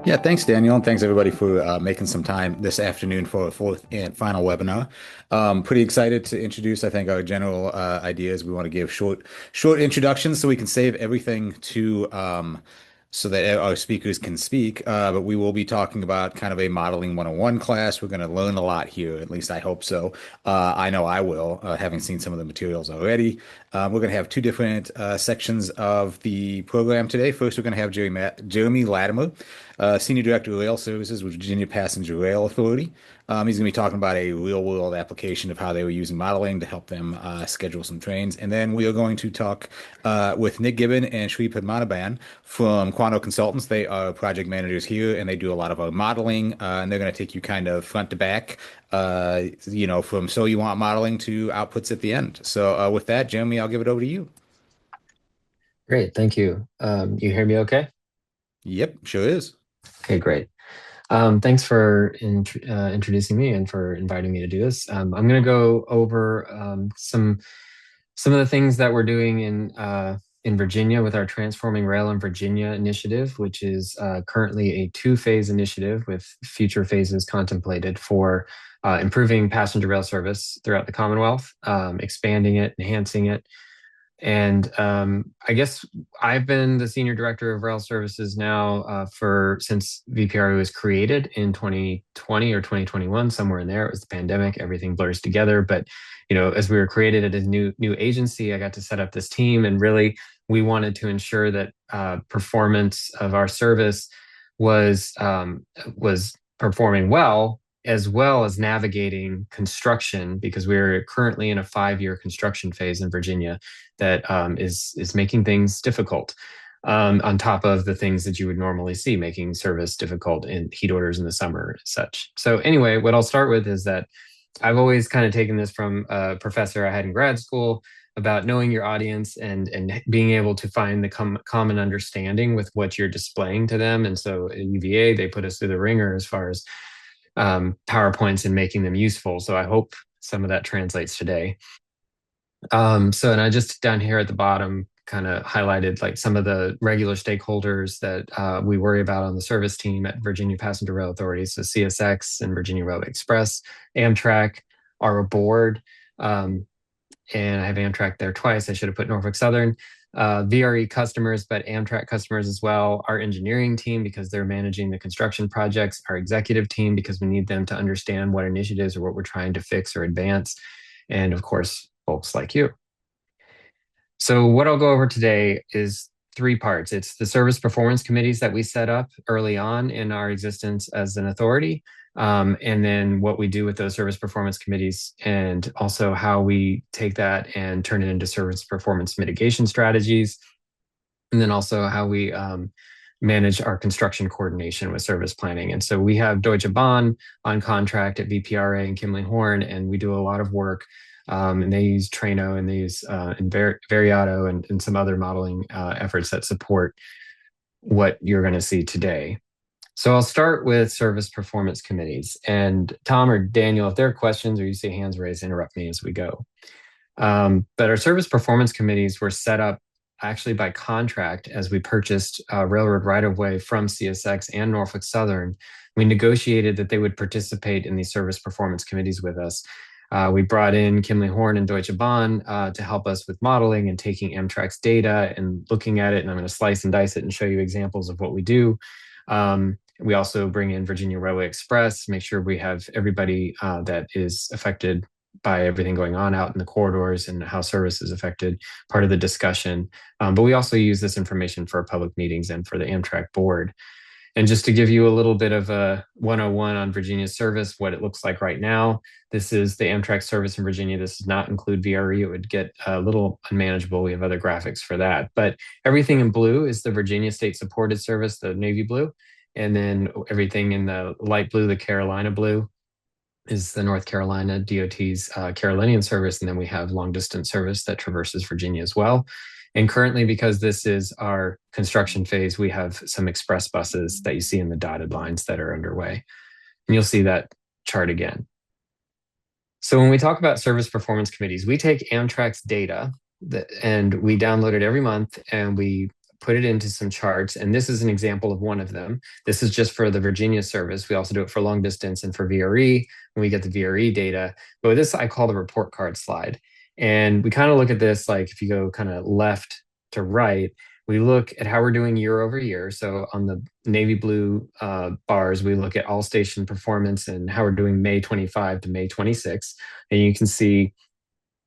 Yeah, thanks, Daniel, and thanks everybody for making some time this afternoon for a fourth and final webinar. Pretty excited to introduce, I think, our general ideas. We want to give short introductions so we can save everything to so that our speakers can speak. But we will be talking about kind of a modeling 101 class. We're going to learn a lot here. At least I hope so. I know I will, having seen some of the materials already. We're going to have two different sections of the program today. First, we're going to have Jeremy Latimer, Senior Director of Rail Services with Virginia Passenger Rail Authority. He's going to be talking about a real-world application of how they were using modeling to help them schedule some trains. And then we are going to talk with Nick Gibbon and Sri Padmanabhan from Quanto Consultants. They are project managers here, and they do a lot of our modeling. And they're going to take you kind of front to back, from so you want modeling to outputs at the end. So with that, Jeremy, I'll give it over to you. Great, thank you. You hear me okay? Yep, sure is. Okay, great. Thanks for introducing me and for inviting me to do this. I'm going to go over some of the things that we're doing in Virginia with our Transforming Rail in Virginia initiative, which is currently a two-phase initiative with future phases contemplated for improving passenger rail service throughout the Commonwealth, expanding it, enhancing it. And I guess I've been the senior director of rail services now for since VPRO was created in 2020 or 2021, somewhere in there. It was the pandemic; everything blurs together. But as we were created as a new agency, I got to set up this team, and really we wanted to ensure that performance of our service was performing well as navigating construction, because we're currently in a 5-year construction phase in Virginia that is making things difficult. On top of the things that you would normally see making service difficult in heat orders in the summer and such. So anyway, what I'll start with is that I've always kind of taken this from a professor I had in grad school about knowing your audience and being able to find the common understanding with what you're displaying to them. And so at UVA, they put us through the ringer as far as PowerPoints and making them useful. So I hope some of that translates today. And I just down here at the bottom kind of highlighted like some of the regular stakeholders that we worry about on the service team at Virginia Passenger Rail Authority. So CSX and Virginia Railway Express, Amtrak, our board, and I have Amtrak there twice. I should have put Norfolk Southern. VRE customers, but Amtrak customers as well. Our engineering team, because they're managing the construction projects. Our executive team, because we need them to understand what initiatives or what we're trying to fix or advance. And of course, folks like you. So what I'll go over today is three parts. It's the service performance committees that we set up early on in our existence as an authority, and then what we do with those service performance committees, and also how we take that and turn it into service performance mitigation strategies, and then also how we manage our construction coordination with service planning. And so we have Deutsche Bahn on contract at VPRA and Kimley-Horn, and we do a lot of work. And they use Trano, and they use Variato and some other modeling efforts that support what you're going to see today. So I'll start with service performance committees. And Tom or Daniel, if there are questions or you see hands raised, interrupt me as we go. But our service performance committees were set up actually by contract as we purchased railroad right-of-way from CSX and Norfolk Southern. We negotiated that they would participate in these service performance committees with us. We brought in Kimley-Horn and Deutsche Bahn to help us with modeling and taking Amtrak's data and looking at it. And I'm going to slice and dice it and show you examples of what we do. We also bring in Virginia Railway Express, make sure we have everybody that is affected by everything going on out in the corridors and how service is affected, part of the discussion. But we also use this information for our public meetings and for the Amtrak board. And just to give you a little bit of a 101 on Virginia's service, what it looks like right now, this is the Amtrak service in Virginia. This does not include VRE. It would get a little unmanageable. We have other graphics for that. But everything in blue is the Virginia state supported service, the navy blue. And then everything in the light blue, the Carolina blue, is the North Carolina DOT's Carolinian service. And then we have long distance service that traverses Virginia as well. And currently, because this is our construction phase, we have some express buses that you see in the dotted lines that are underway. And you'll see that chart again. So when we talk about service performance committees, we take Amtrak's data and we download it every month, and we put it into some charts. And this is an example of one of them. This is just for the Virginia service. We also do it for long distance and for VRE when we get the VRE data. But this I call the report card slide. And we kind of look at this like if you go kind of left to right, we look at how we're doing year over year. So on the navy blue bars, we look at all station performance and how we're doing May 25 to May 26. And you can see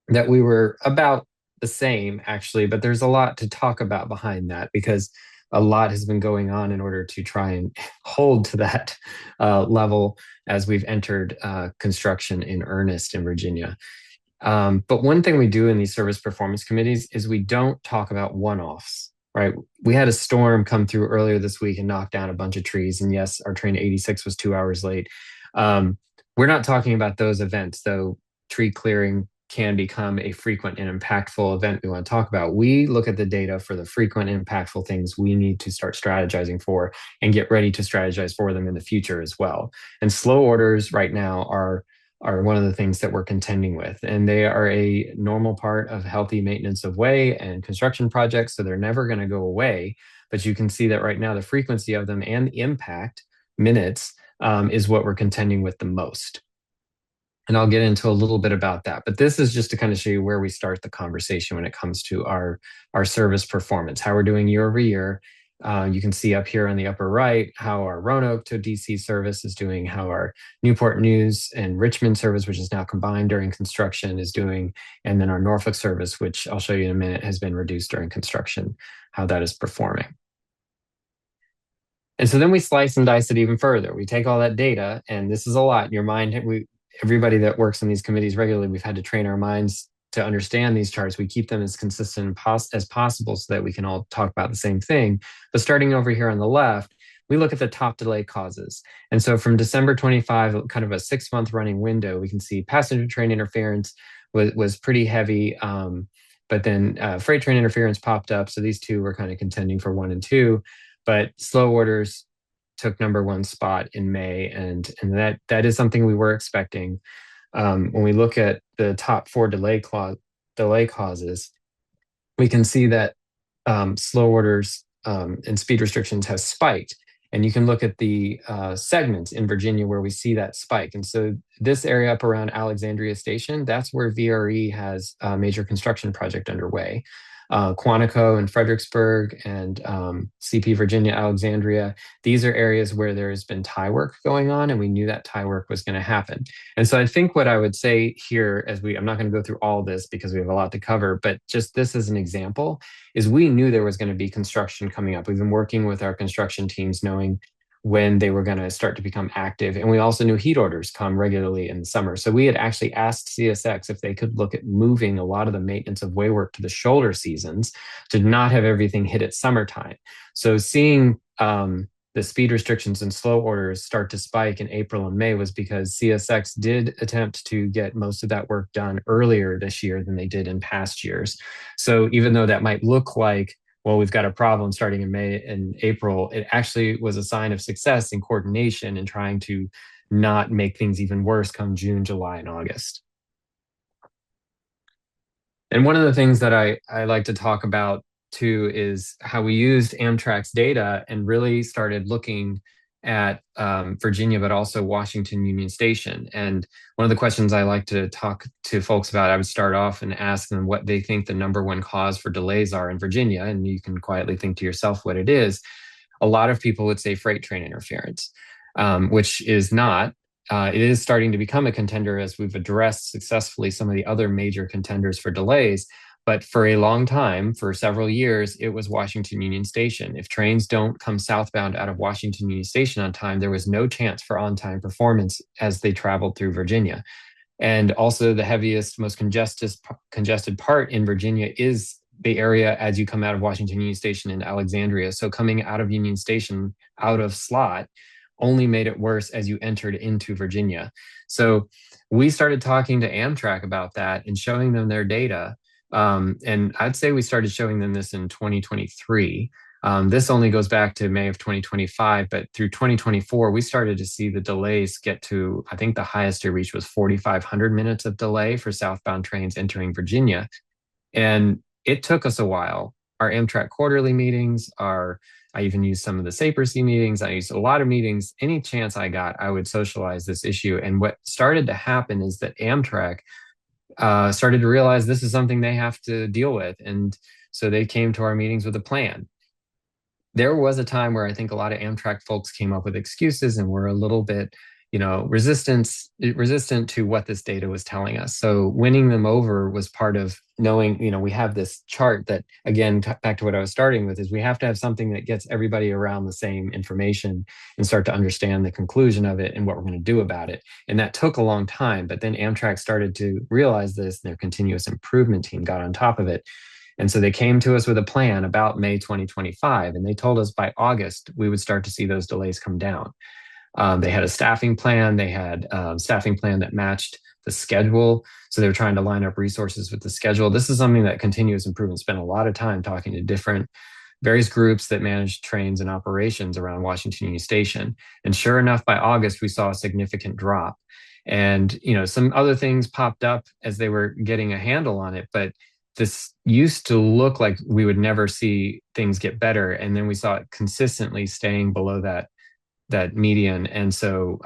that we were about the same, actually, but there's a lot to talk about behind that because a lot has been going on in order to try and hold to that level as we've entered construction in earnest in Virginia. But one thing we do in these service performance committees is we don't talk about one-offs, right? We had a storm come through earlier this week and knock down a bunch of trees. And yes, our train 86 was 2 hours late. We're not talking about those events, though tree clearing can become a frequent and impactful event we want to talk about. We look at the data for the frequent impactful things we need to start strategizing for and get ready to strategize for them in the future as well. And slow orders right now are one of the things that we're contending with. And they are a normal part of healthy maintenance of way and construction projects. So they're never going to go away. But you can see that right now, the frequency of them and the impact minutes is what we're contending with the most. And I'll get into a little bit about that. But this is just to kind of show you where we start the conversation when it comes to our service performance, how we're doing year over year. You can see up here on the upper right how our Roanoke to DC service is doing, how our Newport News and Richmond service, which is now combined during construction, is doing, and then our Norfolk service, which I'll show you in a minute, has been reduced during construction, how that is performing. And so then we slice and dice it even further. We take all that data, and this is a lot in your mind. Everybody that works in these committees regularly, we've had to train our minds to understand these charts. We keep them as consistent as possible so that we can all talk about the same thing. But starting over here on the left, we look at the top delay causes. And so from December 25, kind of a 6-month running window, we can see passenger train interference was pretty heavy. But then freight train interference popped up. So these two were kind of contending for 1 and 2. But slow orders took #1 spot in May, and that is something we were expecting. When we look at the top 4 delay causes, we can see that slow orders and speed restrictions have spiked. And you can look at the segments in Virginia where we see that spike. And so this area up around Alexandria Station, that's where VRE has a major construction project underway. Quantico and Fredericksburg and CP Virginia, Alexandria. These are areas where there has been tie work going on, and we knew that tie work was going to happen. And so I think what I would say here, I'm not going to go through all this because we have a lot to cover, but just this as an example, is we knew there was going to be construction coming up. We've been working with our construction teams knowing when they were going to start to become active. And we also knew heat orders come regularly in the summer. So we had actually asked CSX if they could look at moving a lot of the maintenance of way work to the shoulder seasons to not have everything hit at summertime. So seeing the speed restrictions and slow orders start to spike in April and May was because CSX did attempt to get most of that work done earlier this year than they did in past years. So even though that might look like, well, we've got a problem starting in May and April, it actually was a sign of success in coordination and trying to not make things even worse come June, July, and August. And one of the things that I like to talk about too is how we used Amtrak's data and really started looking at Virginia, but also Washington Union Station. And one of the questions I like to talk to folks about, I would start off and ask them what they think the #1 cause for delays are in Virginia. And you can quietly think to yourself what it is. A lot of people would say freight train interference, which is not. It is starting to become a contender as we've addressed successfully some of the other major contenders for delays. But for a long time, for several years, it was Washington Union Station. If trains don't come southbound out of Washington Union Station on time, there was no chance for on-time performance as they traveled through Virginia. And also the heaviest, most congested part in Virginia is the area as you come out of Washington Union Station in Alexandria. So coming out of Union Station, out of slot, only made it worse as you entered into Virginia. So we started talking to Amtrak about that and showing them their data. And I'd say we started showing them this in 2023. This only goes back to May of 2025, but through 2024, we started to see the delays get to, I think the highest they reached was 4,500 minutes of delay for southbound trains entering Virginia. And it took us a while. our Amtrak quarterly meetings, I even used some of the SAPRC meetings. I used a lot of meetings. Any chance I got, I would socialize this issue. And what started to happen is that Amtrak started to realize this is something they have to deal with. And so they came to our meetings with a plan. There was a time where I think a lot of Amtrak folks came up with excuses and were a little bit, resistant to what this data was telling us. So winning them over was part of knowing, we have this chart that, again, back to what I was starting with, is we have to have something that gets everybody around the same information and start to understand the conclusion of it and what we're going to do about it. And that took a long time, but then Amtrak started to realize this, and their continuous improvement team got on top of it. And so they came to us with a plan about May 2025, and they told us by August we would start to see those delays come down. They had a staffing plan. They had a staffing plan that matched the schedule. So they were trying to line up resources with the schedule. This is something that continuous improvement spent a lot of time talking to various groups that manage trains and operations around Washington Union Station. And sure enough, by August, we saw a significant drop. And, some other things popped up as they were getting a handle on it, but this used to look like we would never see things get better. And then we saw it consistently staying below that median. And so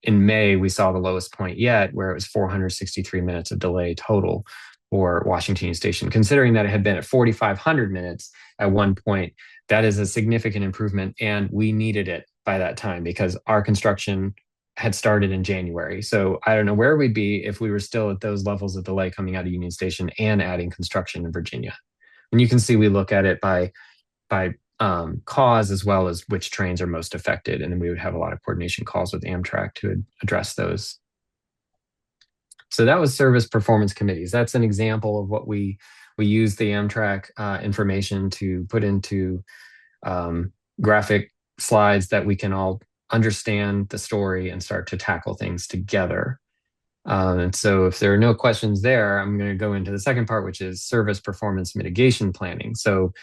in May, we saw the lowest point yet, where it was 463 minutes of delay total for Washington Union Station. Considering that it had been at 4,500 minutes at one point, that is a significant improvement. And we needed it by that time because our construction had started in January. So I don't know where we'd be if we were still at those levels of delay coming out of Union Station and adding construction in Virginia. And you can see we look at it by cause as well as which trains are most affected. And then we would have a lot of coordination calls with Amtrak to address those. So that was service performance committees. That's an example of what we use the Amtrak information to put into graphic slides that we can all understand the story and start to tackle things together. And so if there are no questions there, I'm going to go into the second part, which is service performance mitigation planning. So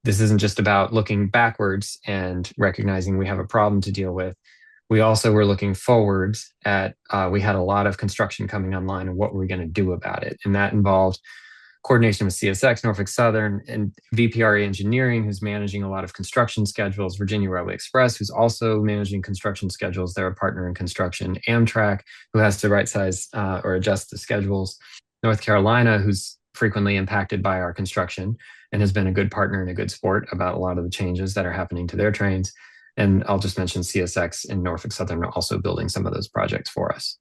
this isn't just about looking backwards and recognizing we have a problem to deal with. We also were looking forwards at, we had a lot of construction coming online and what were we going to do about it? And that involved coordination with CSX, Norfolk Southern, and VPRA Engineering, who's managing a lot of construction schedules, Virginia Railway Express, who's also managing construction schedules. They're a partner in construction. Amtrak, who has to right size or adjust the schedules. North Carolina, who's frequently impacted by our construction and has been a good partner and a good sport about a lot of the changes that are happening to their trains. And I'll just mention CSX and Norfolk Southern are also building some of those projects for us.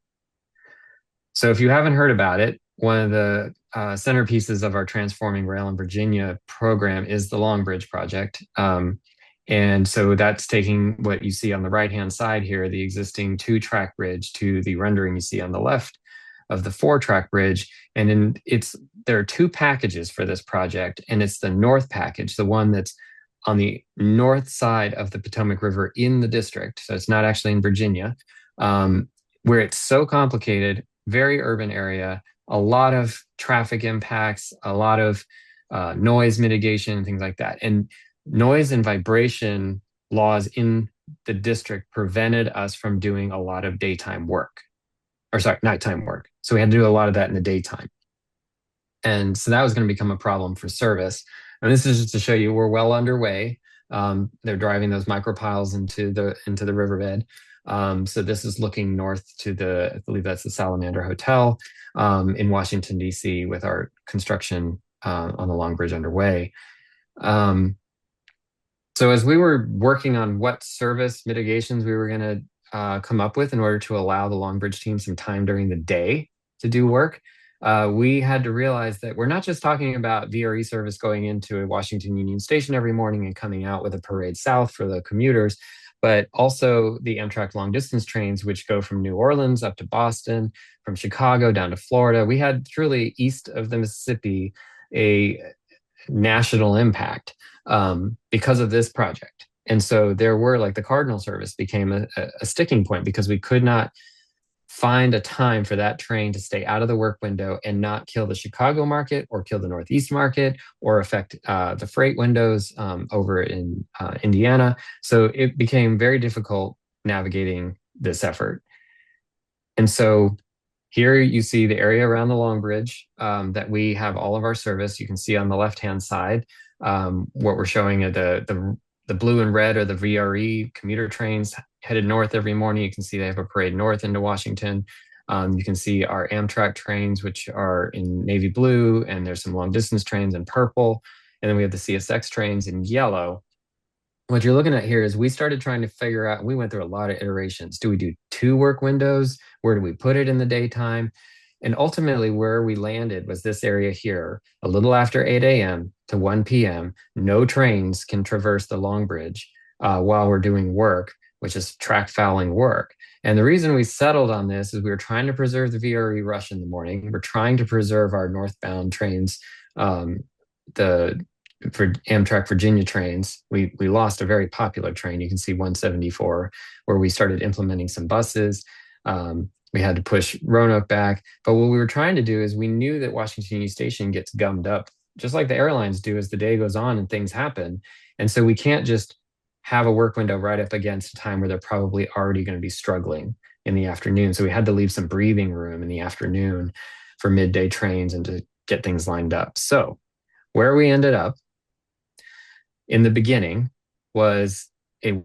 So if you haven't heard about it, one of the centerpieces of our Transforming Rail in Virginia program is the Long Bridge project. And so that's taking what you see on the right-hand side here, the existing 2-track bridge, to the rendering you see on the left of the 4-track bridge. And there are 2 packages for this project, and it's the North package, the one that's on the north side of the Potomac River in the district. So it's not actually in Virginia, where it's so complicated, very urban area, a lot of traffic impacts, a lot of noise mitigation, things like that. And noise and vibration laws in the district prevented us from doing a lot of nighttime work. So we had to do a lot of that in the daytime. And so that was going to become a problem for service. And this is just to show you we're well underway. They're driving those micropiles into the riverbed. So this is looking north to I believe that's the Salamander Hotel in Washington, D.C., with our construction on the Long Bridge underway. So as we were working on what service mitigations we were going to come up with in order to allow the Long Bridge team some time during the day to do work, we had to realize that we're not just talking about VRE service going into a Washington Union Station every morning and coming out with a parade south for the commuters, but also the Amtrak long distance trains, which go from New Orleans up to Boston, from Chicago down to Florida. We had truly east of the Mississippi a national impact because of this project. And so there were, like, the Cardinal service became a sticking point because we could not find a time for that train to stay out of the work window and not kill the Chicago market or kill the Northeast market or affect the freight windows over in Indiana. So it became very difficult navigating this effort. And so here you see the area around the Long Bridge that we have all of our service. You can see on the left-hand side, What we're showing are the blue and red are the VRE commuter trains headed north every morning. You can see they have a parade north into Washington. You can see our Amtrak trains, which are in navy blue, and there's some long distance trains in purple. And then we have the CSX trains in yellow. What you're looking at here is we started trying to figure out, we went through a lot of iterations. Do we do two work windows? Where do we put it in the daytime? And ultimately, where we landed was this area here, a little after 8 a.m. to 1 p.m. No trains can traverse the Long Bridge while we're doing work, which is track fouling work. And the reason we settled on this is we were trying to preserve the VRE rush in the morning. We're trying to preserve our northbound trains, the for Amtrak Virginia trains. We lost a very popular train. You can see 174, where we started implementing some buses. We had to push Roanoke back. But what we were trying to do is we knew that Washington Union Station gets gummed up, just like the airlines do as the day goes on and things happen. And so we can't just have a work window right up against a time where they're probably already going to be struggling in the afternoon. So we had to leave some breathing room in the afternoon for midday trains and to get things lined up. So where we ended up in the beginning was a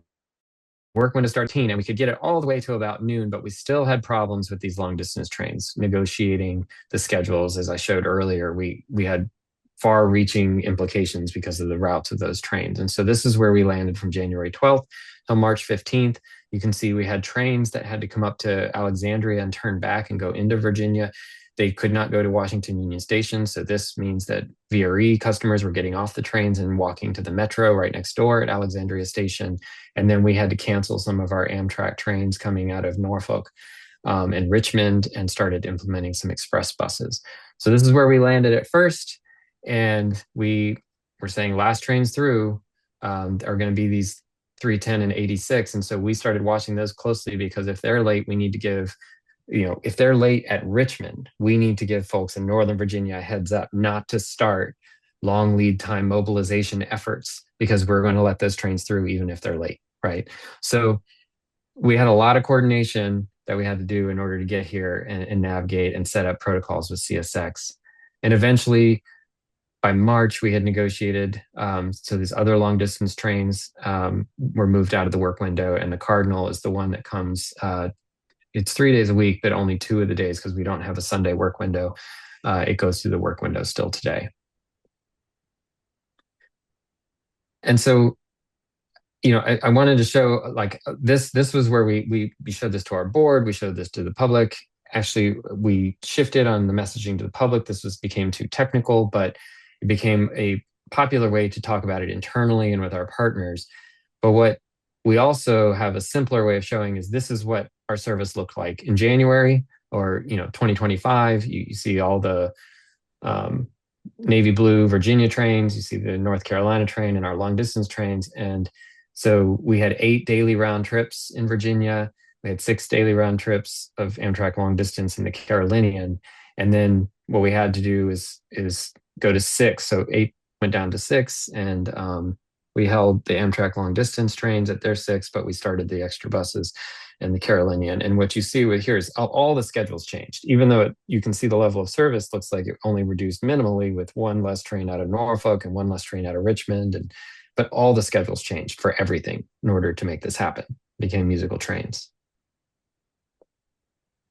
work window start 10, and we could get it all the way to about noon, but we still had problems with these long distance trains negotiating the schedules. As I showed earlier, we had far reaching implications because of the routes of those trains. And so this is where we landed from January 12th till March 15th. You can see we had trains that had to come up to Alexandria and turn back and go into Virginia. They could not go to Washington Union Station. So this means that VRE customers were getting off the trains and walking to the metro right next door at Alexandria Station. And then we had to cancel some of our Amtrak trains coming out of Norfolk and Richmond and started implementing some express buses. So this is where we landed at first. And we were saying last trains through are going to be these 310 and 86. And so we started watching those closely because if they're late, we need to give, if they're late at Richmond, we need to give folks in Northern Virginia a heads up not to start long lead time mobilization efforts because we're going to let those trains through even if they're late, right? So we had a lot of coordination that we had to do in order to get here and navigate and set up protocols with CSX. And eventually, by March, we had negotiated. So these other long distance trains were moved out of the work window, and the Cardinal is the one that comes. It's 3 days a week, but only 2 of the days because we don't have a Sunday work window. It goes through the work window still today. And so, I wanted to show like this. This was where we showed this to our board. We showed this to the public. Actually, we shifted on the messaging to the public. This became too technical, but it became a popular way to talk about it internally and with our partners. But what we also have a simpler way of showing is this is what our service looked like in January or 2025. You see all the navy blue Virginia trains. You see the North Carolina train and our long distance trains. And so we had 8 daily round trips in Virginia. We had 6 daily round trips of Amtrak long distance in the Carolinian. And then what we had to do is go to 6. So 8 went down to 6. And we held the Amtrak long distance trains at their 6, but we started the extra buses in the Carolinian. And what you see with here is all the schedules changed. Even though you can see the level of service looks like it only reduced minimally with 1 less train out of Norfolk and 1 less train out of Richmond. But all the schedules changed for everything in order to make this happen. It became musical trains.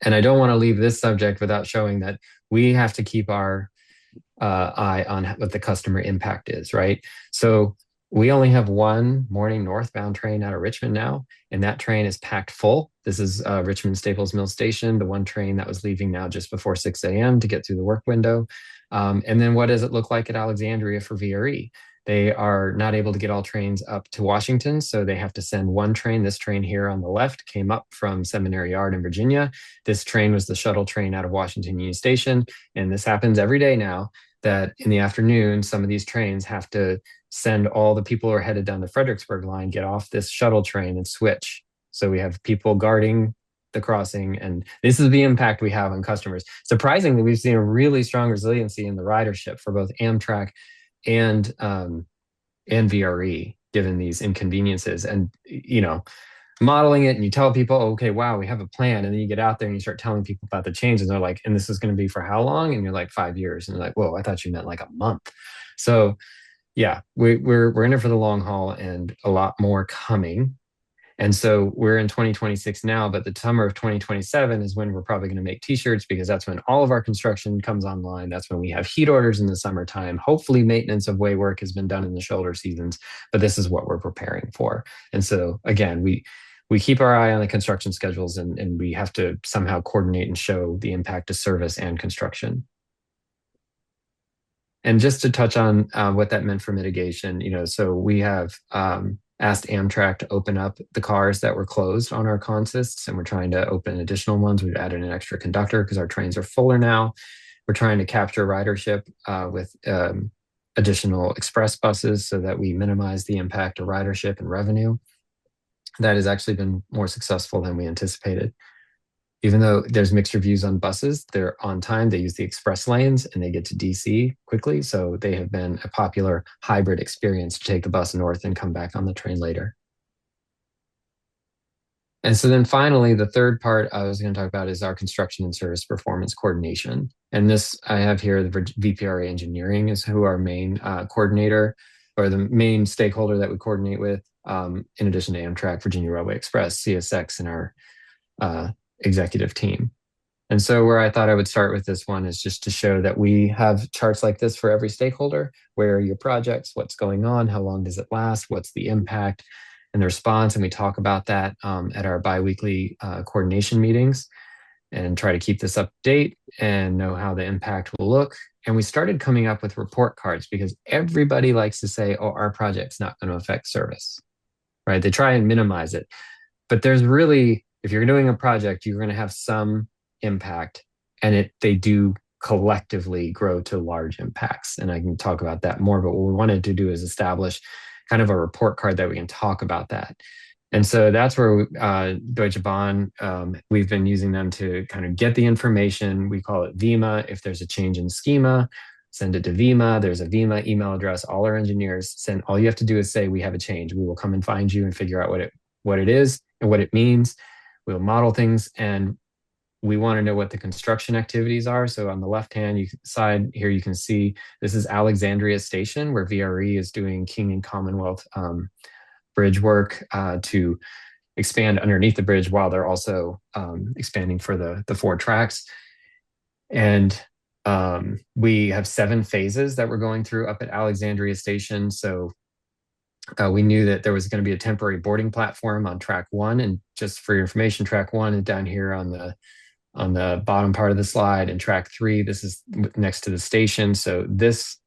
And I don't want to leave this subject without showing that we have to keep our eye on what the customer impact is, right? So we only have 1 morning northbound train out of Richmond now, and that train is packed full. This is Richmond Staples Mill Station, the 1 train that was leaving now just before 6 a.m. to get through the work window. And then what does it look like at Alexandria for VRE? They are not able to get all trains up to Washington, so they have to send 1 train. This train here on the left came up from Seminary Yard in Virginia. This train was the shuttle train out of Washington Union Station, and this happens every day now, that in the afternoon, some of these trains have to send all the people who are headed down the Fredericksburg line, get off this shuttle train and switch. So we have people guarding the crossing, and this is the impact we have on customers. Surprisingly, we've seen a really strong resiliency in the ridership for both Amtrak and VRE, given these inconveniences. And modeling it, and you tell people, okay, wow, we have a plan, and then you get out there and you start telling people about the changes, and they're like, and this is going to be for how long? And you're like, 5 years, and they're like, whoa, I thought you meant like a month. So Yeah, we're in it for the long haul and a lot more coming. And so we're in 2026 now, but the summer of 2027 is when we're probably going to make t-shirts because that's when all of our construction comes online. That's when we have heat orders in the summertime. Hopefully maintenance of way work has been done in the shoulder seasons, but this is what we're preparing for. And so again, we keep our eye on the construction schedules and we have to somehow coordinate and show the impact to service and construction. And just to touch on what that meant for mitigation, so we have asked Amtrak to open up the cars that were closed on our consists, and we're trying to open additional ones. We've added an extra conductor because our trains are fuller now. We're trying to capture ridership with additional express buses so that we minimize the impact of ridership and revenue. That has actually been more successful than we anticipated. Even though there's mixed reviews on buses, they're on time. They use the express lanes and they get to DC quickly. So they have been a popular hybrid experience to take the bus north and come back on the train later. And so then finally, the third part I was going to talk about is our construction and service performance coordination. And this I have here, the VPRA engineering is who our main coordinator or the main stakeholder that we coordinate with, in addition to Amtrak, Virginia Railway Express, CSX, and our executive team. And so where I thought I would start with this one is just to show that we have charts like this for every stakeholder. Where are your projects? What's going on? How long does it last? What's the impact and the response? And we talk about that at our biweekly coordination meetings and try to keep this up to date and know how the impact will look. And we started coming up with report cards because everybody likes to say, oh, our project's not going to affect service, right? They try and minimize it. But there's really, if you're doing a project, you're going to have some impact, and they do collectively grow to large impacts. And I can talk about that more, but what we wanted to do is establish kind of a report card that we can talk about that. And so that's where Deutsche Bahn, we've been using them to kind of get the information. We call it VIMA. If there's a change in schema, send it to VIMA. There's a VIMA email address. All our engineers send, all you have to do is say, we have a change. We will come and find you and figure out what it is and what it means. We'll model things, and we want to know what the construction activities are. So on the left-hand side here, you can see this is Alexandria Station, where VRE is doing King and Commonwealth bridge work to expand underneath the bridge while they're also expanding for the four tracks. And we have 7 phases that we're going through up at Alexandria Station. So we knew that there was going to be a temporary boarding platform on track 1. And just for your information, track 1 is down here on the bottom part of the slide, and track 3, this is next to the station. So this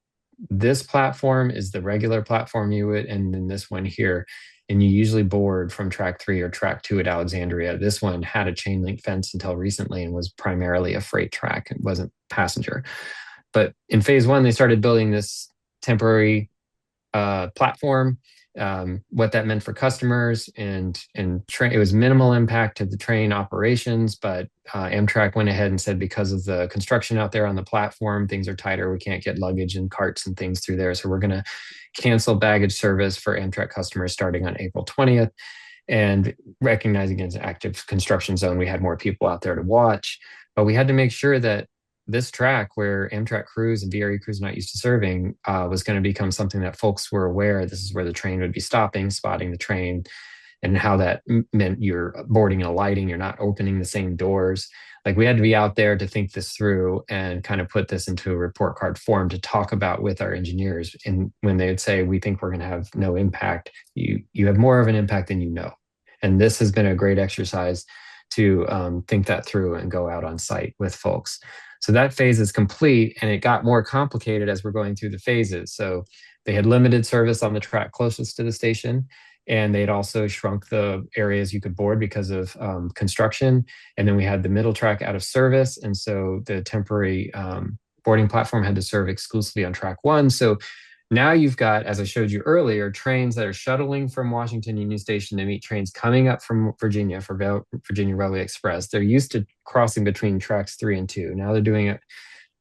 platform is the regular platform you would, and then this one here, and you usually board from track 3 or track 2 at Alexandria. This one had a chain link fence until recently and was primarily a freight track. It wasn't passenger. But in phase 1, they started building this temporary platform, what that meant for customers, and it was minimal impact to the train operations. But Amtrak went ahead and said, because of the construction out there on the platform, things are tighter. We can't get luggage and carts and things through there. So we're going to cancel baggage service for Amtrak customers starting on April 20th. And recognizing it's an active construction zone, we had more people out there to watch. But we had to make sure that this track, where Amtrak crews and VRE crews not used to serving, was going to become something that folks were aware this is where the train would be stopping, spotting the train, and how that meant you're boarding and alighting, you're not opening the same doors. Like, we had to be out there to think this through and kind of put this into a report card form to talk about with our engineers. And when they would say, we think we're going to have no impact, you have more of an impact than you know. And this has been a great exercise to think that through and go out on site with folks. So that phase is complete, and it got more complicated as we're going through the phases. So they had limited service on the track closest to the station, and they'd also shrunk the areas you could board because of construction. And then we had the middle track out of service, and so the temporary boarding platform had to serve exclusively on track 1. So now you've got, as I showed you earlier, trains that are shuttling from Washington Union Station to meet trains coming up from Virginia for Virginia Railway Express. They're used to crossing between tracks 3 and 2. Now they're doing it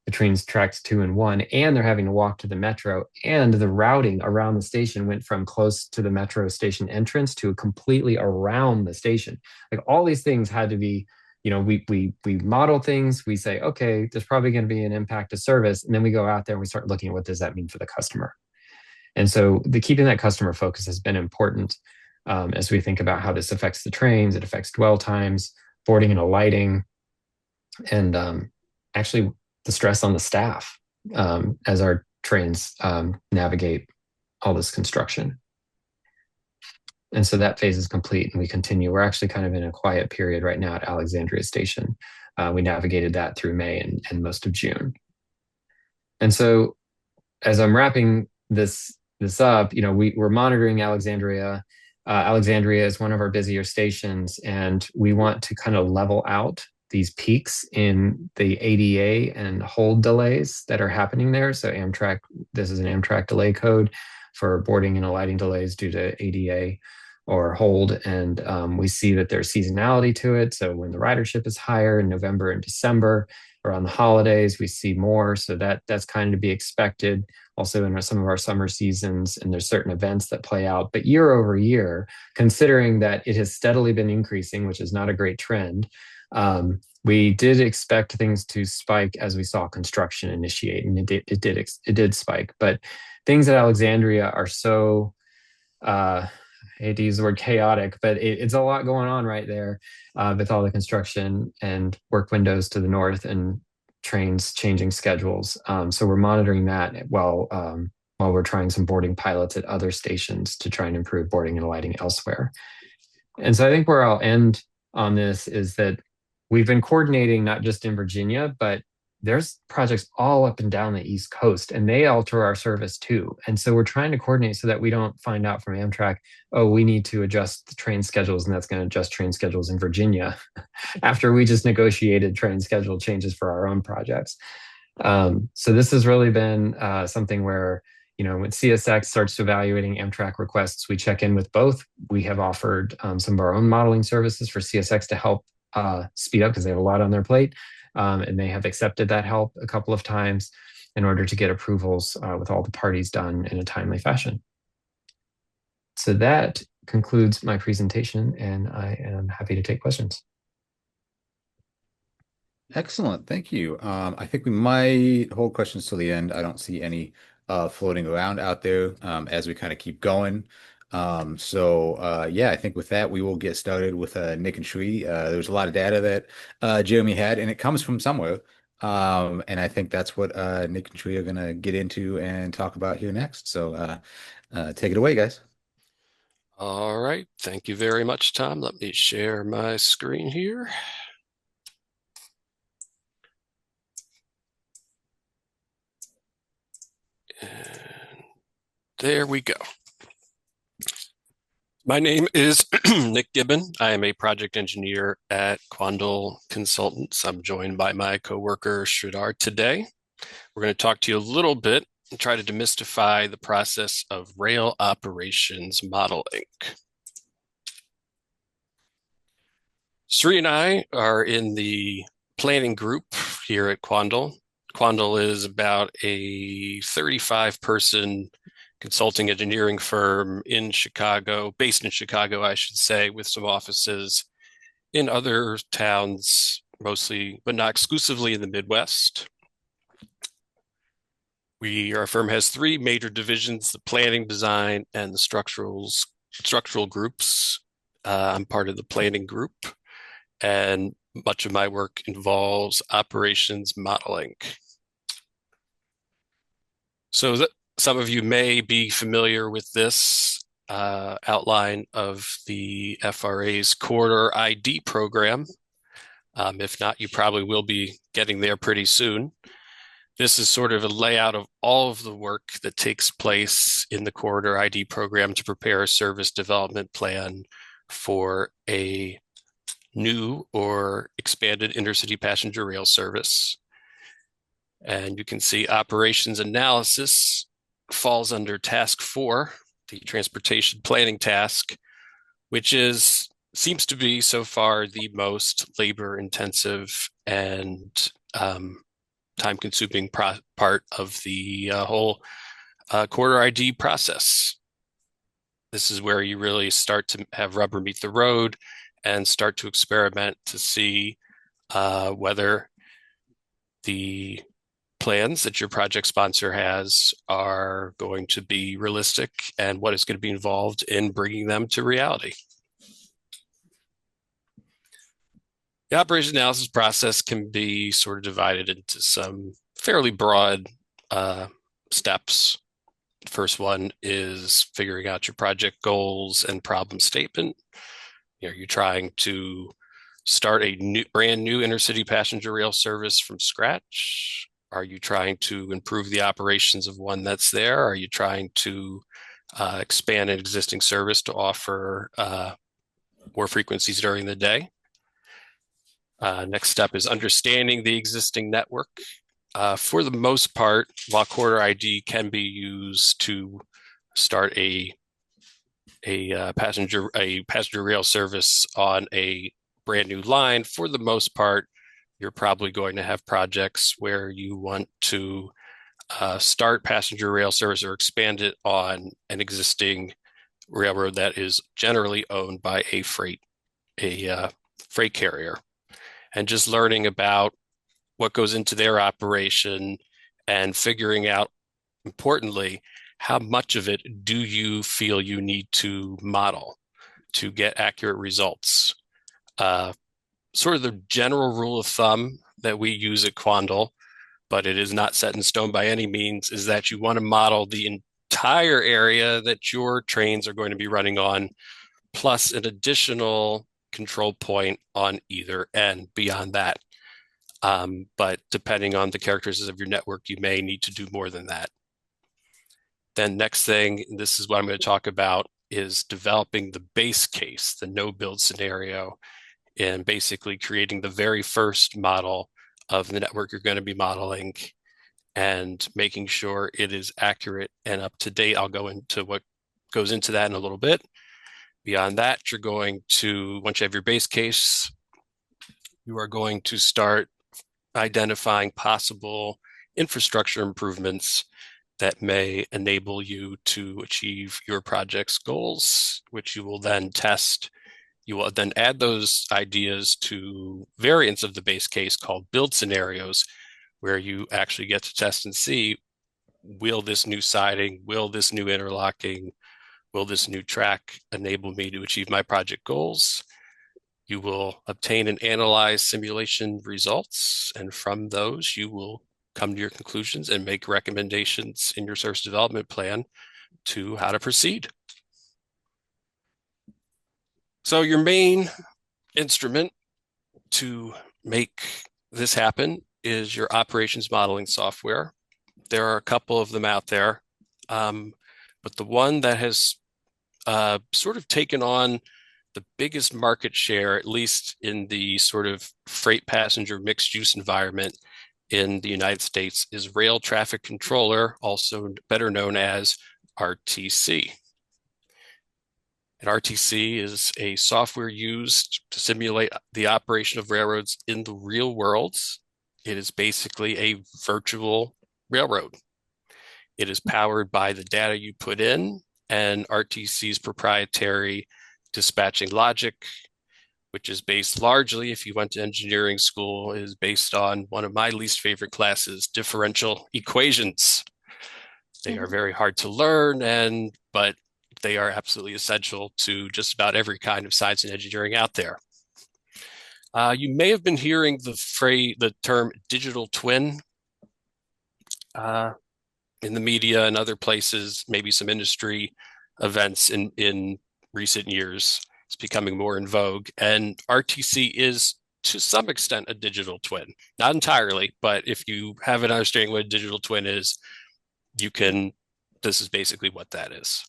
between tracks 2 and 1, and they're having to walk to the metro. And the routing around the station went from close to the metro station entrance to completely around the station. Like, all these things had to be, we model things. We say, okay, there's probably going to be an impact to service, and then we go out there and we start looking at what does that mean for the customer. And so the keeping that customer focus has been important as we think about how this affects the trains, it affects dwell times, boarding and alighting, and actually the stress on the staff as our trains navigate all this construction. And so that phase is complete and we continue. We're actually kind of in a quiet period right now at Alexandria Station. We navigated that through May and most of June. And so as I'm wrapping this up, we're monitoring Alexandria. Alexandria is one of our busier stations, and we want to kind of level out these peaks in the ADA and hold delays that are happening there. So Amtrak, this is an Amtrak delay code for boarding and alighting delays due to ADA or hold. And we see that there's seasonality to it. So when the ridership is higher in November and December, around the holidays, we see more. So that's kind of to be expected. Also in some of our summer seasons, and there's certain events that play out. But year over year, considering that it has steadily been increasing, which is not a great trend, we did expect things to spike as we saw construction initiate, and it did spike. But things at Alexandria are so I hate to use the word chaotic, but it's a lot going on right there with all the construction and work windows to the north and trains changing schedules. So we're monitoring that while we're trying some boarding pilots at other stations to try and improve boarding and alighting elsewhere. And so I think where I'll end on this is that we've been coordinating not just in Virginia, but there's projects all up and down the East Coast, and they alter our service too. And so we're trying to coordinate so that we don't find out from Amtrak, oh, we need to adjust the train schedules, and that's going to adjust train schedules in Virginia after we just negotiated train schedule changes for our own projects. So this has really been something where, when CSX starts evaluating Amtrak requests, we check in with both. We have offered some of our own modeling services for CSX to help speed up because they have a lot on their plate. And they have accepted that help a couple of times in order to get approvals with all the parties done in a timely fashion. So that concludes my presentation, and I am happy to take questions. Excellent. Thank you. I think we might hold questions till the end. I don't see any floating around out there as we kind of keep going. Yeah, I think with that, we will get started with Nick and Sri. There's a lot of data that Jeremy had, and it comes from somewhere. And I think that's what Nick and Sri are going to get into and talk about here next. Take it away, guys. All right. Thank you very much, Tom. Let me share my screen here. And there we go. My name is Nick Gibbon. I am a project engineer at Quandl Consultants. I'm joined by my coworker Sridhar today. We're going to talk to you a little bit and try to demystify the process of rail operations modeling. Sri and I are in the planning group here at Quandl. Quandl is about a 35-person consulting engineering firm in Chicago, based in Chicago, I should say, with some offices in other towns, mostly, but not exclusively in the Midwest. Our firm has three major divisions: the planning, design, and the structural groups. I'm part of the planning group, and much of my work involves operations modeling. So some of you may be familiar with this outline of the FRA's Corridor ID program. If not, you probably will be getting there pretty soon. This is sort of a layout of all of the work that takes place in the Corridor ID program to prepare a service development plan for a new or expanded intercity passenger rail service. And you can see operations analysis falls under task 4, the transportation planning task, which seems to be so far the most labor intensive and time-consuming part of the whole Corridor ID process. This is where you really start to have rubber meet the road and start to experiment to see whether the plans that your project sponsor has are going to be realistic and what is going to be involved in bringing them to reality. The operation analysis process can be sort of divided into some fairly broad steps. The first one is figuring out your project goals and problem statement. Are you trying to start a brand new intercity passenger rail service from scratch? Are you trying to improve the operations of one that's there? Are you trying to expand an existing service to offer more frequencies during the day? Next step is understanding the existing network. For the most part, while Corridor ID can be used to start a passenger rail service on a brand new line, for the most part, you're probably going to have projects where you want to start passenger rail service or expand it on an existing railroad that is generally owned by a freight carrier, and just learning about what goes into their operation and figuring out, importantly, how much of it do you feel you need to model to get accurate results. Sort of the general rule of thumb that we use at Quandl, but it is not set in stone by any means, is that you want to model the entire area that your trains are going to be running on, plus an additional control point on either end beyond that. But depending on the characteristics of your network, you may need to do more than that. Then next thing, and this is what I'm going to talk about, is developing the base case, the no-build scenario, and basically creating the very first model of the network you're going to be modeling and making sure it is accurate and up to date. I'll go into what goes into that in a little bit. Beyond that, you're going to, once you have your base case, you are going to start identifying possible infrastructure improvements that may enable you to achieve your project's goals, which you will then test. You will then add those ideas to variants of the base case called build scenarios, where you actually get to test and see, will this new siding, will this new interlocking, will this new track enable me to achieve my project goals? You will obtain and analyze simulation results, and from those, you will come to your conclusions and make recommendations in your service development plan to how to proceed. So your main instrument to make this happen is your operations modeling software. There are a couple of them out there, but the one that has sort of taken on the biggest market share, at least in the sort of freight passenger mixed use environment in the United States, is Rail Traffic Controller, also better known as RTC. And RTC is a software used to simulate the operation of railroads in the real world. It is basically a virtual railroad. It is powered by the data you put in and RTC's proprietary dispatching logic, which is based largely, if you went to engineering school, is based on one of my least favorite classes, differential equations. They are very hard to learn, but they are absolutely essential to just about every kind of science and engineering out there. You may have been hearing the term digital twin in the media and other places, maybe some industry events in recent years. It's becoming more in vogue, and RTC is to some extent a digital twin. Not entirely, but if you have an understanding what a digital twin is, this is basically what that is.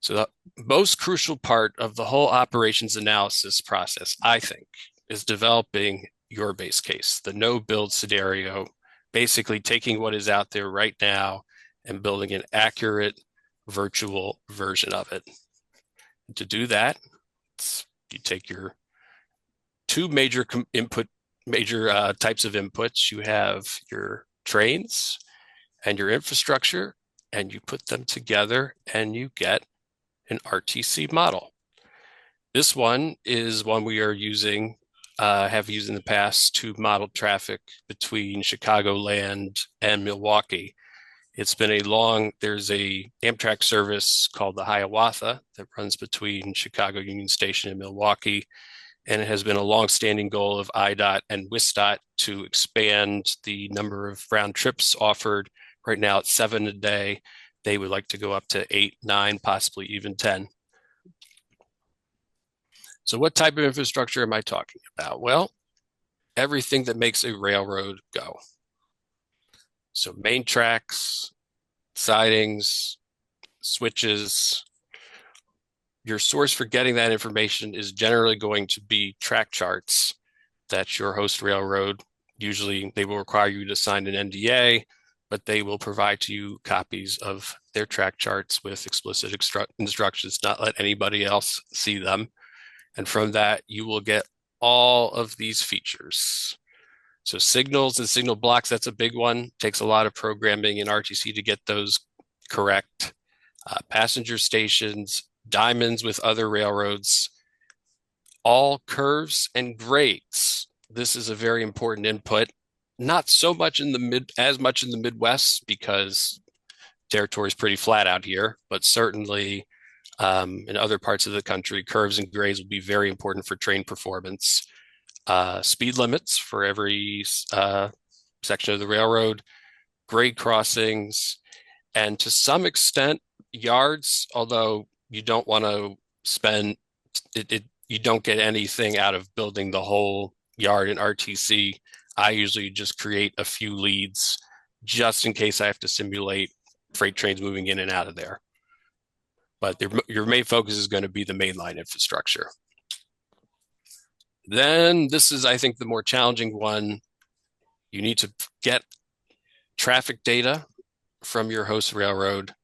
So the most crucial part of the whole operations analysis process, I think, is developing your base case, the no-build scenario, basically taking what is out there right now and building an accurate virtual version of it. And to do that, you take your two major types of inputs. You have your trains and your infrastructure, and you put them together and you get an RTC model. This one is one we are using have used in the past to model traffic between Chicagoland and Milwaukee. It's been there's a Amtrak service called the Hiawatha that runs between Chicago Union Station and Milwaukee. And it has been a long-standing goal of IDOT and WISDOT to expand the number of round trips offered. Right now it's 7 a day. They would like to go up to 8, 9, possibly even 10. So what type of infrastructure am I talking about? Well, everything that makes a railroad go. So main tracks, sidings, switches. Your source for getting that information is generally going to be track charts that your host railroad, usually they will require you to sign an NDA, but they will provide to you copies of their track charts with explicit instructions, not let anybody else see them. And from that, you will get all of these features. So signals and signal blocks, that's a big one. Takes a lot of programming in RTC to get those correct. Passenger stations, diamonds with other railroads, all curves and grades. This is a very important input. Not so much in the as much in the Midwest because territory is pretty flat out here, but certainly in other parts of the country, curves and grades will be very important for train performance. Speed limits for every section of the railroad, grade crossings, and to some extent, yards, although you don't want to spend it, you don't get anything out of building the whole yard in RTC. I usually just create a few leads just in case I have to simulate freight trains moving in and out of there. But your main focus is going to be the mainline infrastructure. Then this is, I think, the more challenging one. You need to get traffic data from your host railroad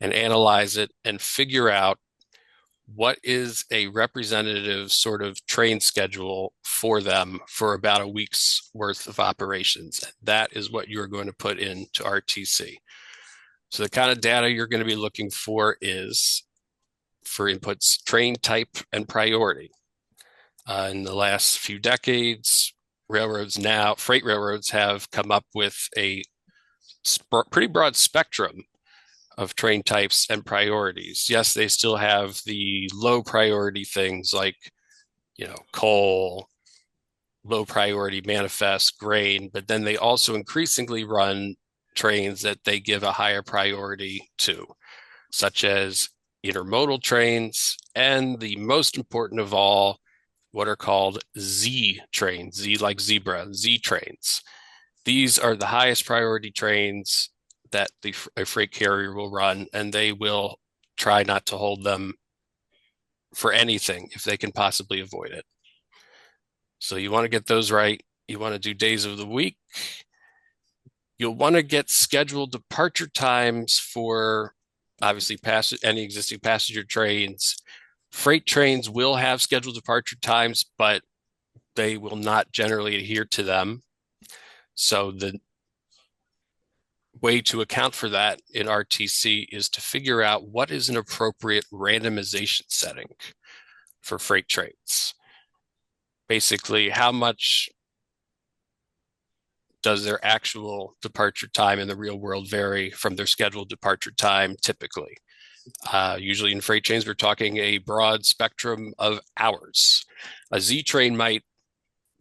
and analyze it and figure out what is a representative sort of train schedule for them for about a week's worth of operations. That is what you're going to put into RTC. So the kind of data you're going to be looking for is for inputs, train type and priority. In the last few decades, freight railroads have come up with a pretty broad spectrum of train types and priorities. Yes, they still have the low priority things like, coal, low priority manifest, grain, but then they also increasingly run trains that they give a higher priority to, such as intermodal trains, and the most important of all, what are called Z trains, Z like zebra, Z trains. These are the highest priority trains that a freight carrier will run, and they will try not to hold them for anything if they can possibly avoid it. So you want to get those right. You want to do days of the week. You'll want to get scheduled departure times for obviously any existing passenger trains. Freight trains will have scheduled departure times, but they will not generally adhere to them. So the way to account for that in RTC is to figure out what is an appropriate randomization setting for freight trains. Basically, how much does their actual departure time in the real world vary from their scheduled departure time typically? Usually in freight trains, we're talking a broad spectrum of hours. A Z train might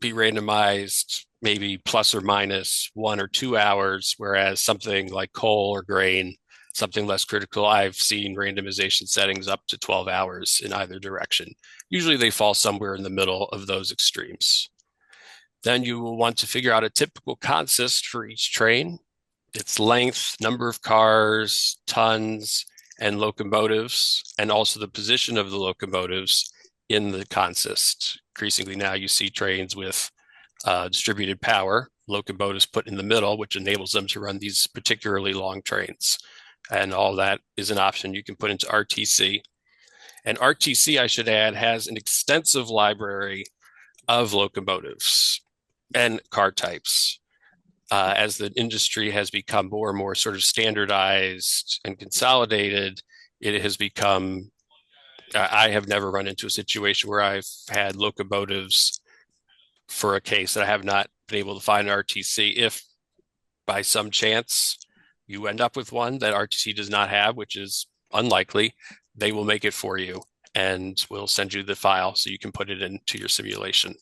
be randomized maybe plus or minus 1 or 2 hours, whereas something like coal or grain, something less critical, I've seen randomization settings up to 12 hours in either direction. Usually they fall somewhere in the middle of those extremes. Then you will want to figure out a typical consist for each train, its length, number of cars, tons, and locomotives, and also the position of the locomotives in the consist. Increasingly now you see trains with distributed power, locomotives put in the middle, which enables them to run these particularly long trains. And all that is an option you can put into RTC. And RTC, I should add, has an extensive library of locomotives and car types. As the industry has become more and more sort of standardized and consolidated, it has become, I have never run into a situation where I've had locomotives for a case that I have not been able to find an RTC. If by some chance you end up with one that RTC does not have, which is unlikely, they will make it for you and will send you the file so you can put it into your simulation.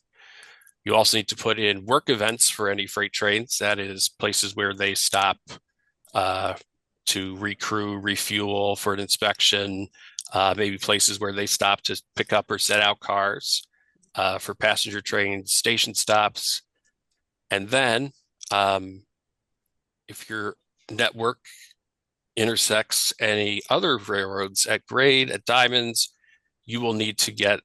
You also need to put in work events for any freight trains. That is places where they stop to recrew, refuel for an inspection, maybe places where they stop to pick up or set out cars for passenger trains, station stops. And then if your network intersects any other railroads at grade, at diamonds, you will need to get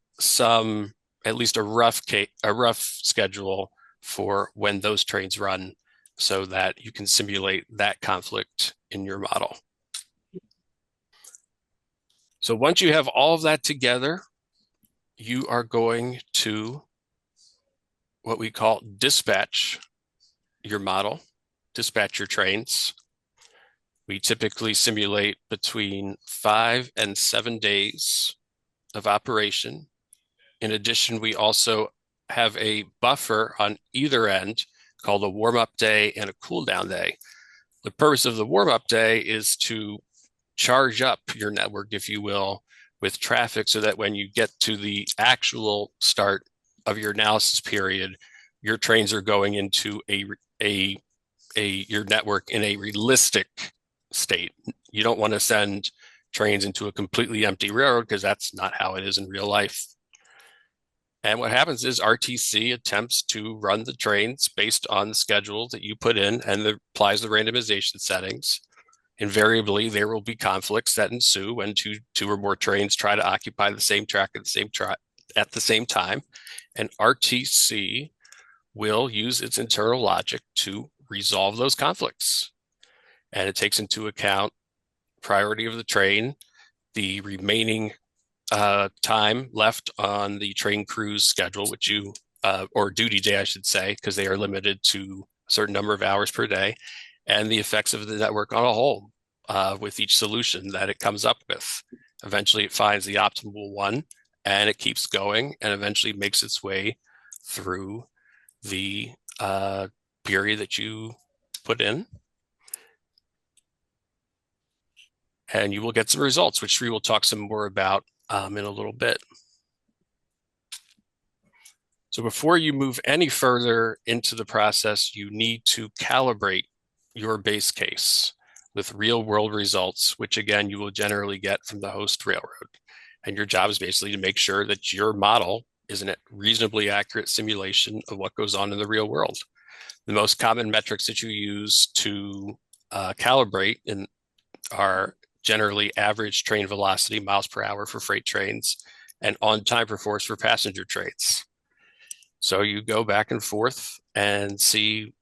at least a rough schedule for when those trains run so that you can simulate that conflict in your model. So once you have all of that together, you are going to what we call dispatch your model, dispatch your trains. We typically simulate between 5 and 7 days of operation. In addition, we also have a buffer on either end called a warm-up day and a cool-down day. The purpose of the warm-up day is to charge up your network, if you will, with traffic so that when you get to the actual start of your analysis period, your trains are going into your network in a realistic state. You don't want to send trains into a completely empty railroad because that's not how it is in real life. And what happens is RTC attempts to run the trains based on the schedule that you put in and applies the randomization settings. Invariably, there will be conflicts that ensue when two or more trains try to occupy the same track at the same time. And RTC will use its internal logic to resolve those conflicts. And it takes into account priority of the train, the remaining time left on the train crew's schedule, which or duty day, I should say, because they are limited to a certain number of hours per day, and the effects of the network on a whole with each solution that it comes up with. Eventually, it finds the optimal one, and it keeps going, and eventually makes its way through the period that you put in. And you will get some results, which we will talk some more about in a little bit. So before you move any further into the process, you need to calibrate your base case with real world results, which again, you will generally get from the host railroad. And your job is basically to make sure that your model is a reasonably accurate simulation of what goes on in the real world. The most common metrics that you use to calibrate are generally average train velocity, miles per hour for freight trains, and on-time performance for passenger trains. So you go back and forth and see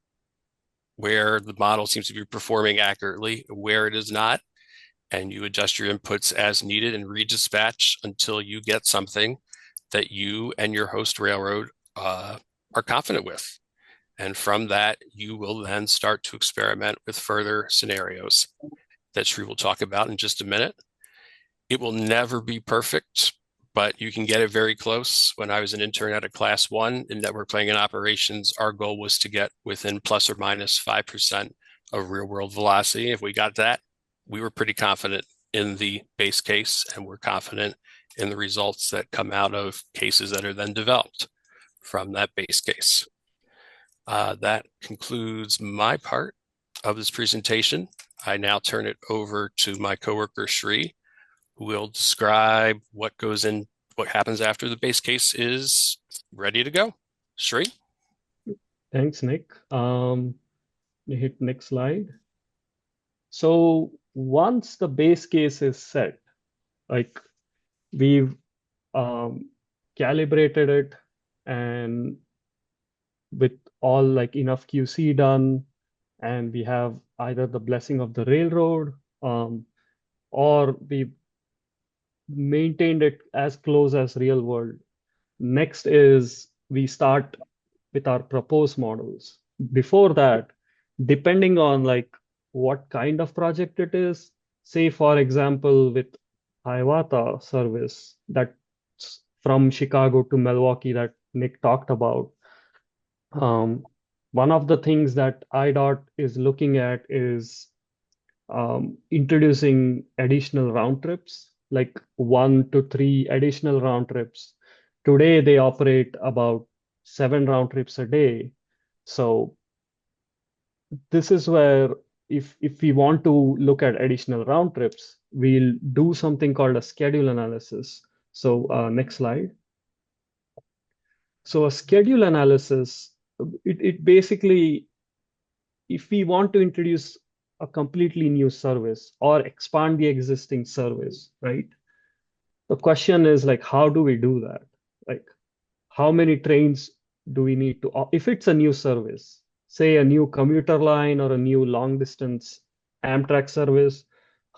where the model seems to be performing accurately, where it is not, and you adjust your inputs as needed and redispatch until you get something that you and your host railroad are confident with. And from that, you will then start to experiment with further scenarios that Sri will talk about in just a minute. It will never be perfect, but you can get it very close. When I was an intern at a class 1 in network planning and operations, our goal was to get within plus or minus 5% of real world velocity. If we got that, we were pretty confident in the base case, and we're confident in the results that come out of cases that are then developed from that base case. That concludes my part of this presentation. I now turn it over to my coworker, Sri, who will describe what happens after the base case is ready to go. Sri? Thanks, Nick. Hit next slide. So once the base case is set, like we've calibrated it, and with all like enough QC done, and we have either the blessing of the railroad or we maintained it as close as real world. Next is we start with our proposed models. Before that, depending on like what kind of project it is, say for example with Hiawatha service that's from Chicago to Milwaukee that Nick talked about, One of the things that IDOT is looking at is introducing additional round trips, like 1 to 3 additional round trips. Today, they operate about 7 round trips a day. So this is where if we want to look at additional round trips, we'll do something called a schedule analysis. So next slide. So a schedule analysis, it basically, if we want to introduce a completely new service or expand the existing service, right? The question is like, how do we do that? Like, how many trains do we need to, if it's a new service, say a new commuter line or a new long distance Amtrak service,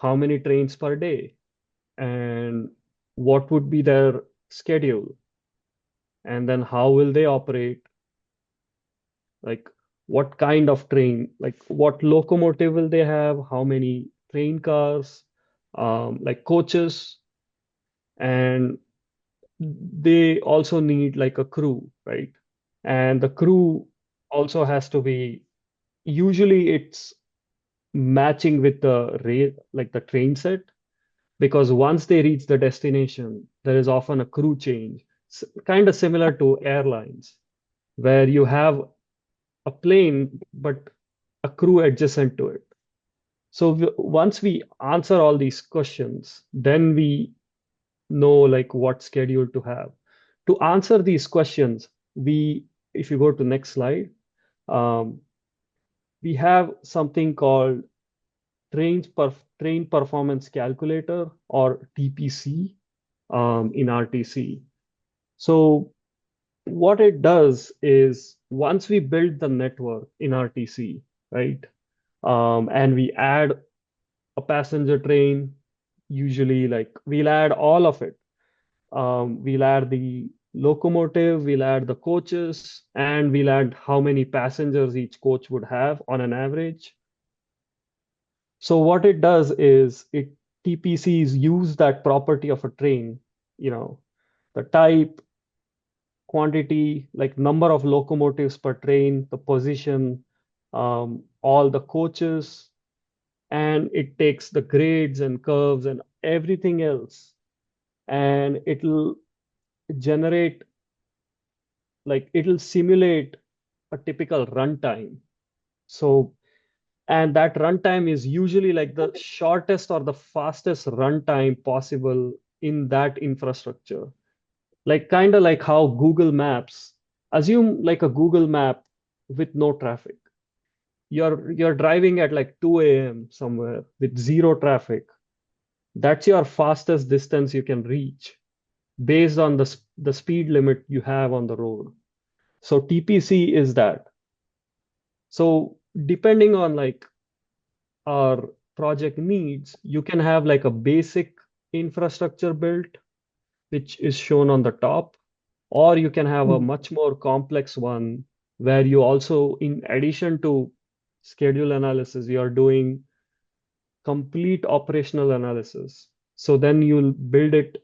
how many trains per day? And what would be their schedule? And then how will they operate? Like, what kind of train, like what locomotive will they have? How many train cars, like coaches? And they also need like a crew, right? And the crew also has to be, usually it's matching with the rail, like the train set, because once they reach the destination, there is often a crew change, kind of similar to airlines, where you have a plane, but a crew adjacent to it. So once we answer all these questions, then we know like what schedule to have. To answer these questions, if you go to next slide, um, we have something called train performance calculator, or TPC, in RTC. So what it does is, once we build the network in RTC, right, and we add a passenger train, usually like we'll add all of it. We'll add the locomotive, we'll add the coaches, and we'll add how many passengers each coach would have on an average. So what it does is it TPCs use that property of a train, the type, quantity, like number of locomotives per train, the position, all the coaches, and it takes the grades and curves and everything else, and it'll generate, like it'll simulate a typical runtime. So, and that runtime is usually like the shortest or the fastest runtime possible in that infrastructure. Like kind of like how Google Maps, assume like a Google map with no traffic. You're driving at like 2 a.m. somewhere with zero traffic. That's your fastest distance you can reach based on the speed limit you have on the road. So TPC is that. So depending on like our project needs, you can have like a basic infrastructure built, which is shown on the top, or you can have a much more complex one where you also, in addition to schedule analysis, you are doing complete operational analysis. So then you'll build it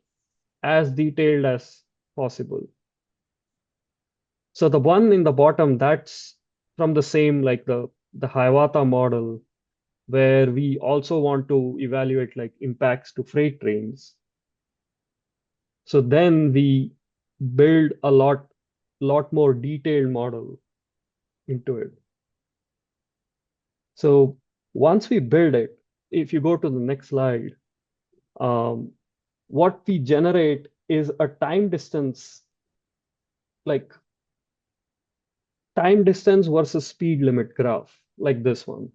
as detailed as possible. So the one in the bottom, that's from the same, like the Hiawatha model, where we also want to evaluate like impacts to freight trains. So then we build a lot more detailed model into it. So once we build it, if you go to the next slide, what we generate is a time distance, like time distance versus speed limit graph, like this one.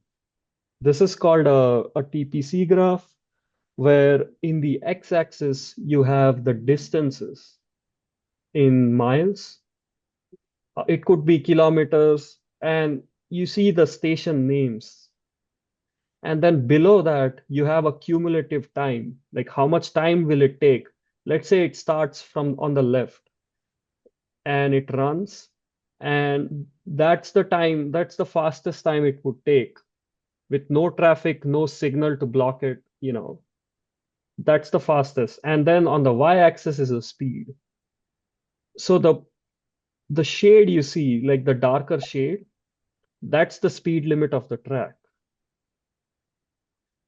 This is called a TPC graph, where in the x-axis you have the distances in miles. It could be kilometers, and you see the station names. And then below that, you have a cumulative time, like how much time will it take? Let's say it starts from on the left and it runs, and that's the time, that's the fastest time it would take with no traffic, no signal to block it, that's the fastest. And then on the y-axis is the speed. So the shade you see, like the darker shade, that's the speed limit of the track.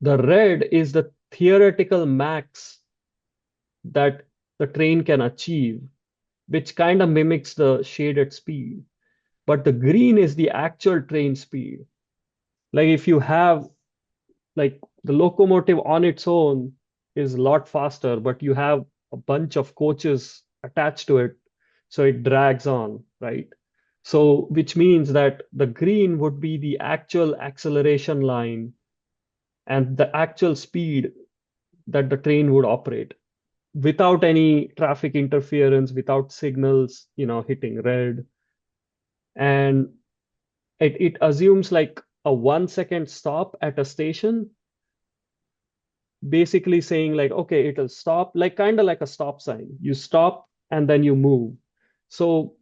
The red is the theoretical max that the train can achieve, which kind of mimics the shaded speed. But the green is the actual train speed. Like if you have, like, the locomotive on its own is a lot faster, but you have a bunch of coaches attached to it, so it drags on, right? So which means that the green would be the actual acceleration line and the actual speed that the train would operate without any traffic interference, without signals, hitting red. And it assumes like a 1 second stop at a station, basically saying like, okay, it'll stop, like kind of like a stop sign. You stop and then you move. So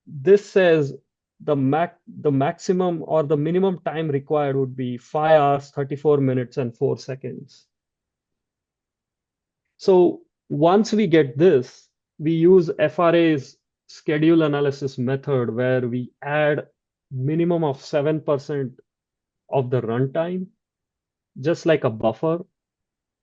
this says the maximum or the minimum time required would be 5 hours, 34 minutes, and 4 seconds. So once we get this, we use FRA's schedule analysis method where we add minimum of 7% of the runtime, just like a buffer.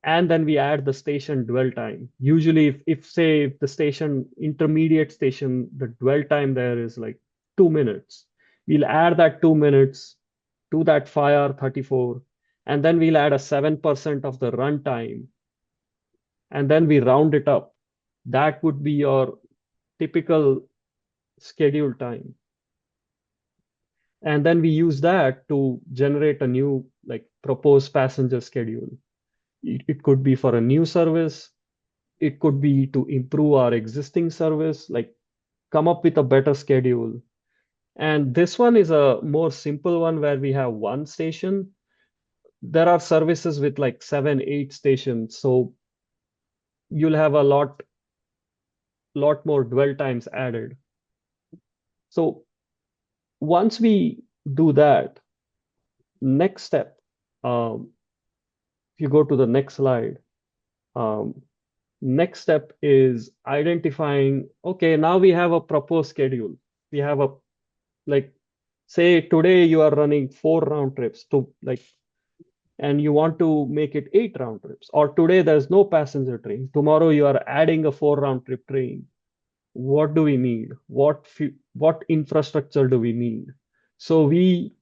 And then we add the station dwell time. Usually if say the station, intermediate station, the dwell time there is like 2 minutes. We'll add that 2 minutes to that 5 hour 34, and then we'll add a 7% of the runtime, and then we round it up. That would be your typical schedule time. And then we use that to generate a new, like, proposed passenger schedule. It could be for a new service. It could be to improve our existing service, like come up with a better schedule. And this one is a more simple one where we have one station. There are services with like 7, 8 stations. So you'll have a lot more dwell times added. So once we do that, next step, if you go to the next slide, next step is identifying, okay, now we have a proposed schedule. We have a, like, say today you are running 4 round trips to, like, and you want to make it 8 round trips, or today there's no passenger train, tomorrow you are adding a 4 round trip train. What do we need? What infrastructure do we need? So we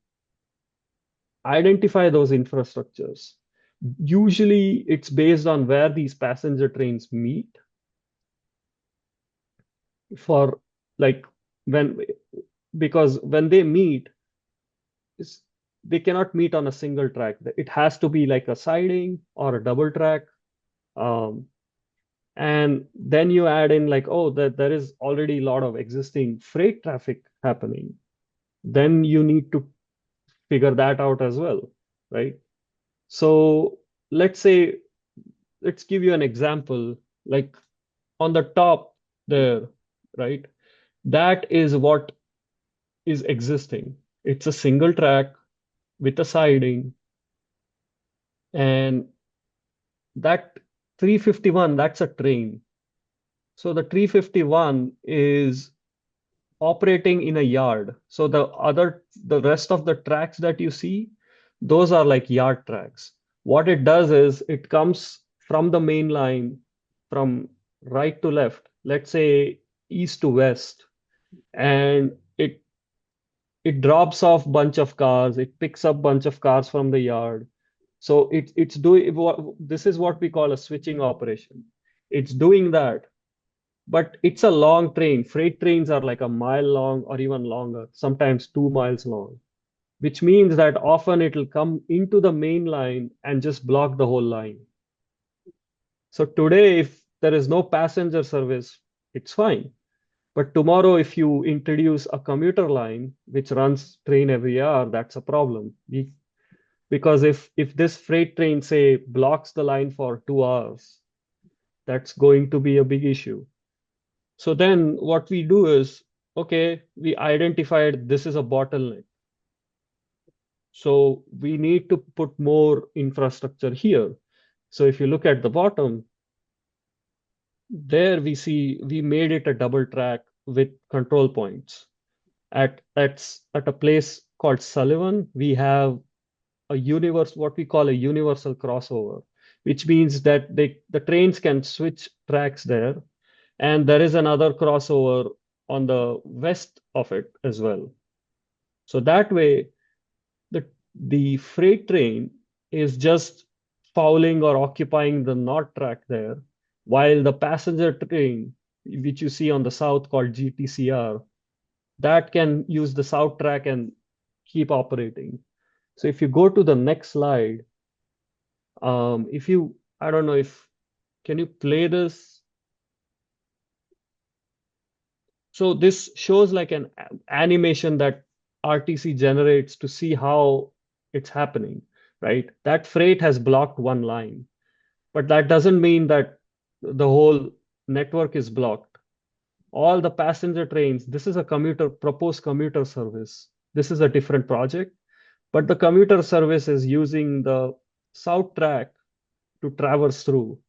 identify those infrastructures. Usually it's based on where these passenger trains meet. For like because when they meet, they cannot meet on a single track. It has to be like a siding or a double track. And then you add in like, oh, that there is already a lot of existing freight traffic happening. Then you need to figure that out as well, right? So let's give you an example, like on the top there, right? That is what is existing. It's a single track with a siding, and that 351, that's a train. So the 351 is operating in a yard. So the rest of the tracks that you see, those are like yard tracks. What it does is it comes from the main line from right to left, let's say east to west, and it drops off bunch of cars, it picks up bunch of cars from the yard. So it's doing this is what we call a switching operation. It's doing that, but it's a long train. Freight trains are like a mile long or even longer, sometimes 2 miles long, which means that often it'll come into the main line and just block the whole line. So today, if there is no passenger service, it's fine. But tomorrow, if you introduce a commuter line, which runs train every hour, that's a problem. Because if this freight train, say, blocks the line for 2 hours, that's going to be a big issue. So then what we do is, okay, we identified this is a bottleneck. So we need to put more infrastructure here. So if you look at the bottom, there we see we made it a double track with control points. At a place called Sullivan, we have what we call a universal crossover, which means that the trains can switch tracks there. And there is another crossover on the west of it as well. So that way, the freight train is just fouling or occupying the north track there, while the passenger train, which you see on the south called GTCR, that can use the south track and keep operating. So if you go to the next slide, I don't know if, can you play this? So this shows like an animation that RTC generates to see how it's happening, right? That freight has blocked one line, but that doesn't mean that the whole network is blocked. All the passenger trains, this is a proposed commuter service. This is a different project, but the commuter service is using the south track to traverse through.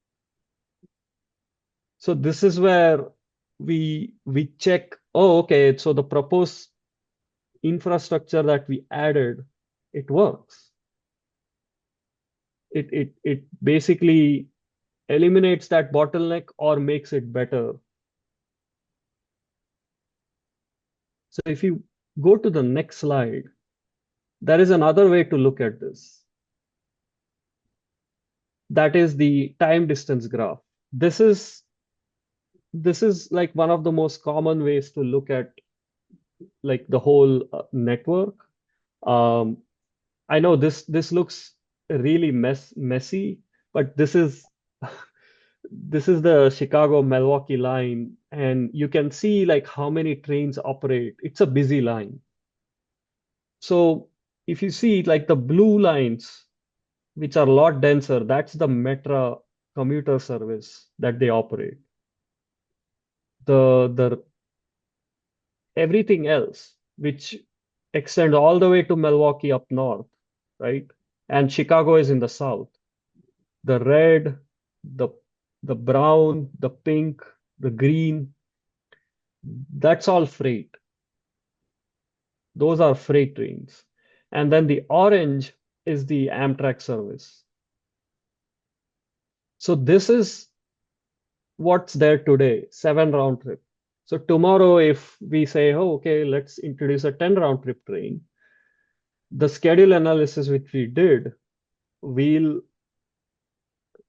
So this is where we check, oh, okay, so the proposed infrastructure that we added, it works. It basically eliminates that bottleneck or makes it better. So if you go to the next slide, there is another way to look at this. That is the time distance graph. This is like one of the most common ways to look at like the whole network. I know this looks really messy, but this is the Chicago-Milwaukee line, and you can see like how many trains operate. It's a busy line. So if you see like the blue lines, which are a lot denser, that's the Metra commuter service that they operate. The everything else, which extend all the way to Milwaukee up north, right? And Chicago is in the south. The red, the brown, the pink, the green, that's all freight. Those are freight trains. And then the orange is the Amtrak service. So this is what's there today, 7 round trip. So tomorrow, if we say, oh, okay, let's introduce a 10 round trip train, the schedule analysis which we did, we'll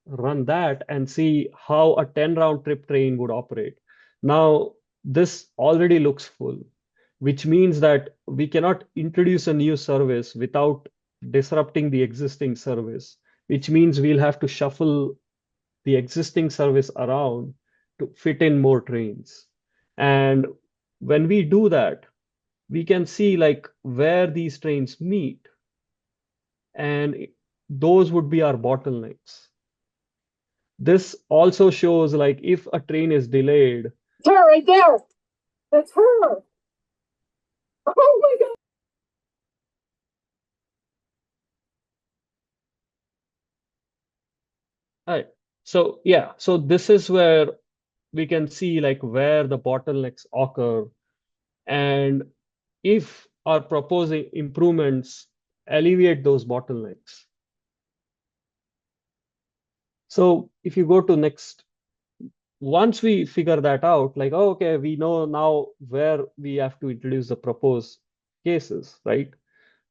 run that and see how a 10 round trip train would operate. Now, this already looks full, which means that we cannot introduce a new service without disrupting the existing service, which means we'll have to shuffle the existing service around to fit in more trains. And when we do that, we can see like where these trains meet, and those would be our bottlenecks. This also shows like if a train is delayed. It's her right there. That's her. Oh my God. All right. So yeah, so this is where we can see like where the bottlenecks occur, and if our proposing improvements alleviate those bottlenecks. So if you go to next, once we figure that out, like, oh, okay, we know now where we have to introduce the proposed cases, right?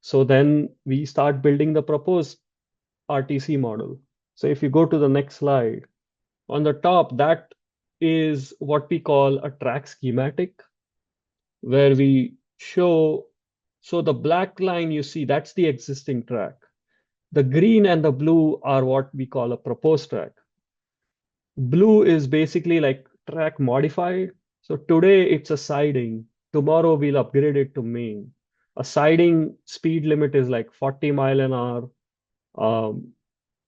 So then we start building the proposed RTC model. So if you go to the next slide, on the top, that is what we call a track schematic, where we show, so the black line you see, that's the existing track. The green and the blue are what we call a proposed track. Blue is basically like track modified. So today it's a siding. Tomorrow we'll upgrade it to main. A siding speed limit is like 40 mile an hour.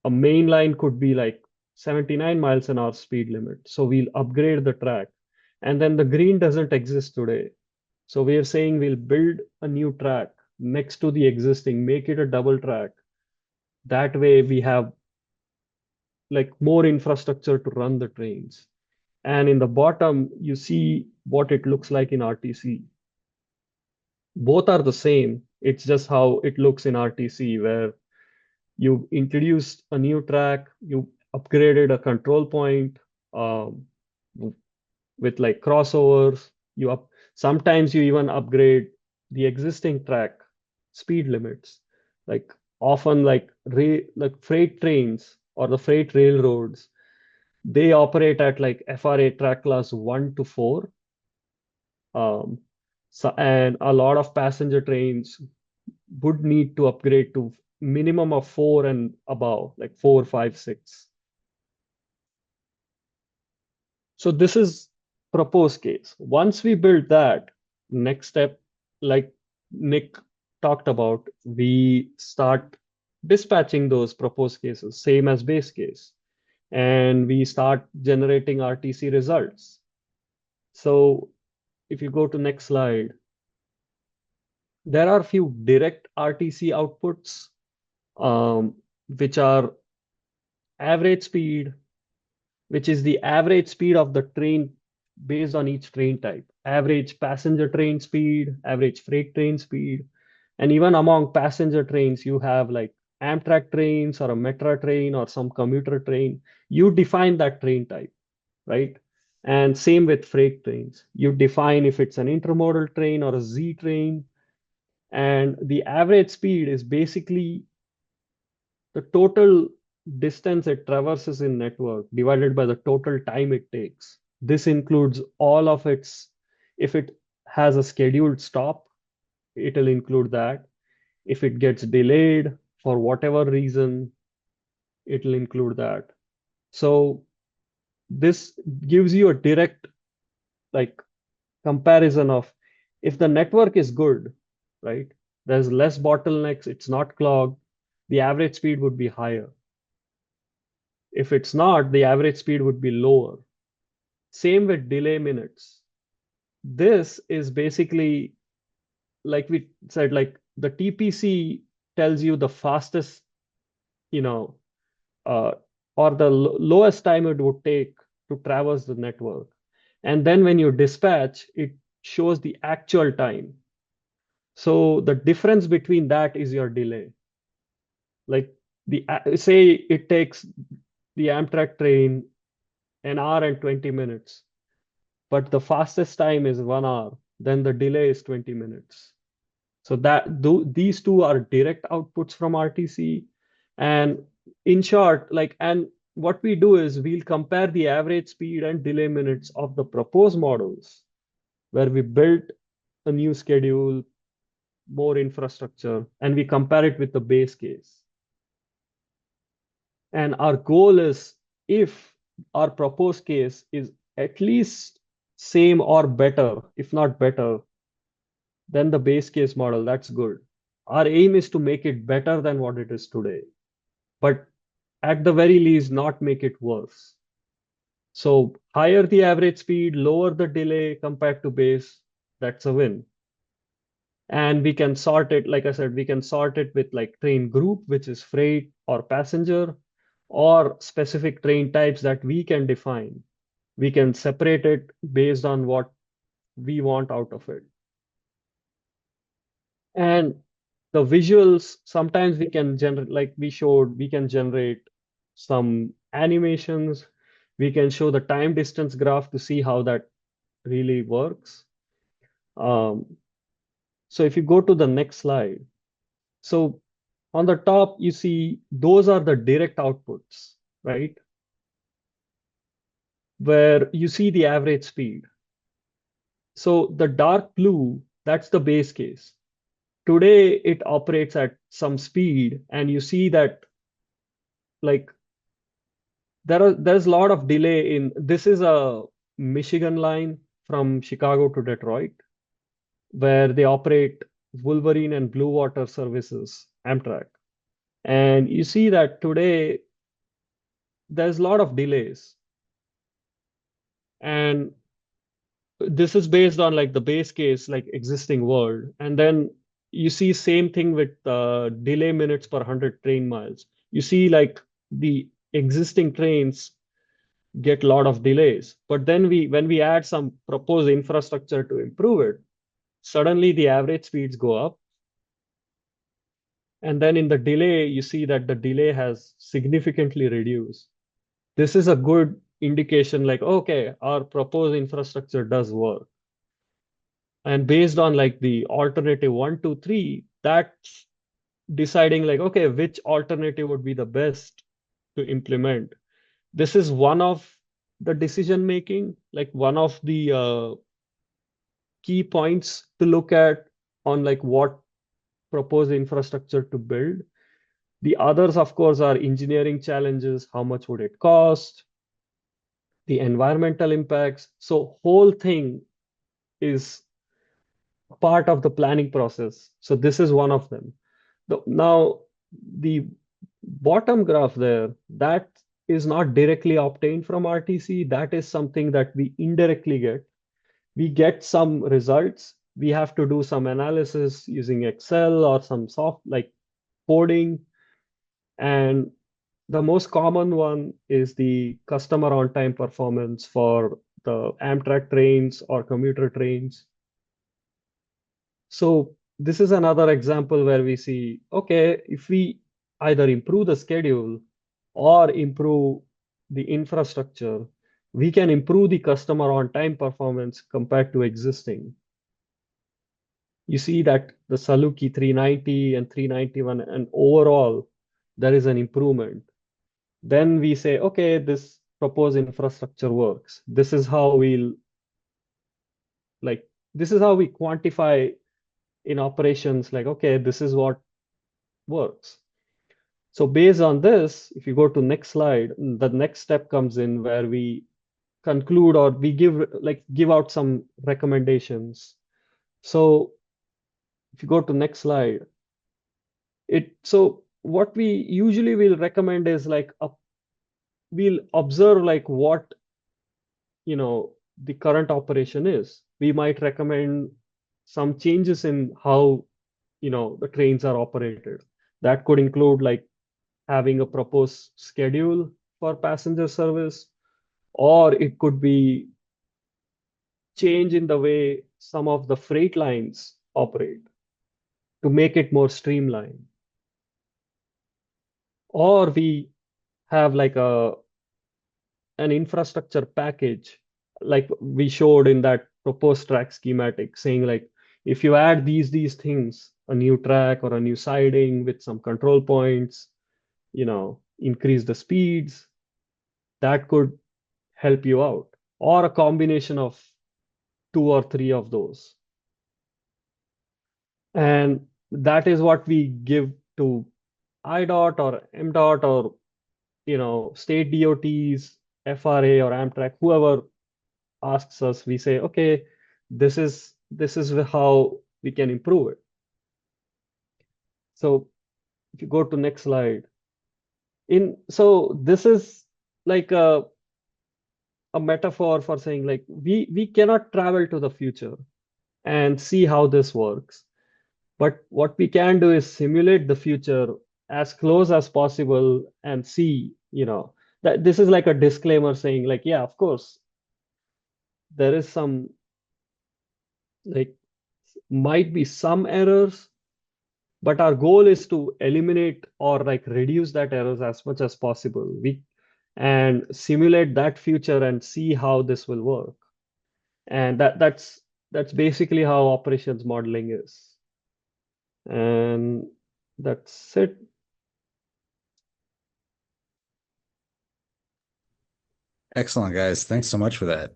A main line could be like 79 miles an hour speed limit. So we'll upgrade the track. And then the green doesn't exist today. So we are saying we'll build a new track next to the existing, make it a double track. That way we have like more infrastructure to run the trains. And in the bottom, you see what it looks like in RTC. Both are the same. It's just how it looks in RTC, where you introduced a new track, you upgraded a control point um, with like crossovers. Sometimes you even upgrade the existing track speed limits. Like often, like freight trains or the freight railroads, they operate at like FRA track class 1 to 4. Um, and a lot of passenger trains would need to upgrade to minimum of 4 and above, like 4, 5, 6. So this is proposed case. Once we build that, next step, like Nick talked about, we start dispatching those proposed cases, same as base case, and we start generating RTC results. So if you go to next slide, there are a few direct RTC outputs, which are average speed, which is the average speed of the train based on each train type, average passenger train speed, average freight train speed. And even among passenger trains, you have like Amtrak trains or a Metra train or some commuter train. You define that train type, right? And same with freight trains. You define if it's an intermodal train or a Z train. And the average speed is basically the total distance it traverses in network divided by the total time it takes. This includes all of its, if it has a scheduled stop, it'll include that. If it gets delayed for whatever reason, it'll include that. So this gives you a direct like comparison of if the network is good, right? There's less bottlenecks, it's not clogged, the average speed would be higher. If it's not, the average speed would be lower. Same with delay minutes. This is basically, like we said, like the TPC tells you the fastest, you know, or the lowest time it would take to traverse the network. And then when you dispatch, it shows the actual time. So the difference between that is your delay. Like say it takes the Amtrak train an hour and 20 minutes, but the fastest time is 1 hour, then the delay is 20 minutes. So these two are direct outputs from RTC. And in short, and what we do is we'll compare the average speed and delay minutes of the proposed models where we built a new schedule, more infrastructure, and we compare it with the base case. And our goal is if our proposed case is at least same or better, if not better, than the base case model, that's good. Our aim is to make it better than what it is today, but at the very least, not make it worse. So higher the average speed, lower the delay compared to base, that's a win. And we can sort it, like I said, we can sort it with like train group, which is freight or passenger, or specific train types that we can define. We can separate it based on what we want out of it. And the visuals, sometimes we can generate, like we showed, we can generate some animations. We can show the time distance graph to see how that really works. So if you go to the next slide, so on the top, you see those are the direct outputs, right? Where you see the average speed. So the dark blue, that's the base case. Today, it operates at some speed, and you see that like there's a lot of delay in, this is a Michigan line from Chicago to Detroit, where they operate Wolverine and Blue Water services, Amtrak. And you see that today there's a lot of delays. And this is based on like the base case, like existing world. And then you see same thing with delay minutes per 100 train miles. You see like the existing trains get a lot of delays. But then when we add some proposed infrastructure to improve it, suddenly the average speeds go up. And then in the delay, you see that the delay has significantly reduced. This is a good indication like, okay, our proposed infrastructure does work. And based on like the alternative 1, 2, 3, that's deciding like, okay, which alternative would be the best to implement. This is one of the decision making, like one of the key points to look at on like what proposed infrastructure to build. The others, of course, are engineering challenges. How much would it cost? The environmental impacts. So whole thing is part of the planning process. So this is one of them. Now, the bottom graph there, that is not directly obtained from RTC. That is something that we indirectly get. We get some results. We have to do some analysis using Excel or some soft like coding. And the most common one is the customer on-time performance for the Amtrak trains or commuter trains. So this is another example where we see, okay, if we either improve the schedule or improve the infrastructure, we can improve the customer on-time performance compared to existing. You see that the Saluki 390 and 391, and overall, there is an improvement. Then we say, okay, this proposed infrastructure works. This is how we'll like, this is how we quantify in operations, like, okay, this is what works. So based on this, if you go to next slide, the next step comes in where we conclude or we give out some recommendations. So if you go to next slide, so what we usually will recommend is like we'll observe like what the current operation is. We might recommend some changes in how the trains are operated. That could include like having a proposed schedule for passenger service, or it could be change in the way some of the freight lines operate to make it more streamlined. Or we have like an infrastructure package, like we showed in that proposed track schematic, saying like if you add these things, a new track or a new siding with some control points, increase the speeds, that could help you out, or a combination of 2 or 3 of those. And that is what we give to IDOT or MDOT or state DOTs, FRA or Amtrak, whoever asks us. We say, okay, this is how we can improve it. So if you go to next slide, so this is like a metaphor for saying like we cannot travel to the future and see how this works, but what we can do is simulate the future as close as possible and see that this is like a disclaimer saying like, yeah, of course there is some like might be some errors, but our goal is to eliminate or like reduce that errors as much as possible. And simulate that future and see how this will work. And that's basically how operations modeling is. And that's it. Excellent, guys. Thanks so much for that.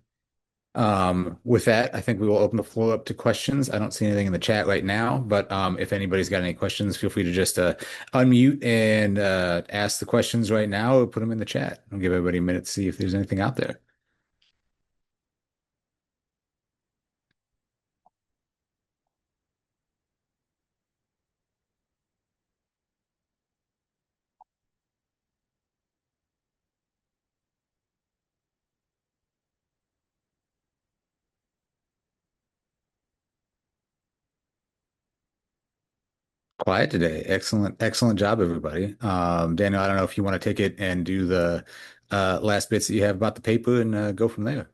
With that, I think we will open the floor up to questions. I don't see anything in the chat right now, but if anybody's got any questions, feel free to just unmute and ask the questions right now or put them in the chat. I'll give everybody a minute to see if there's anything out there. Quiet today. Excellent job, everybody. Daniel, I don't know if you want to take it and do the last bits that you have about the paper and go from there.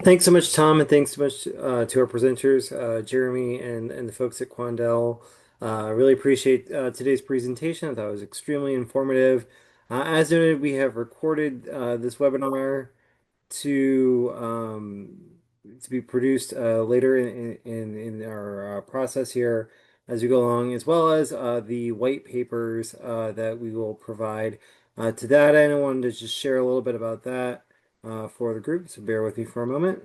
Thanks so much, Tom, and thanks so much to our presenters, Jeremy and the folks at Quandel. I really appreciate today's presentation. I thought it was extremely informative. As noted, we have recorded this webinar to to be produced later in our process here as we go along, as well as the white papers that we will provide. To that end, I wanted to just share a little bit about that for the group, so bear with me for a moment.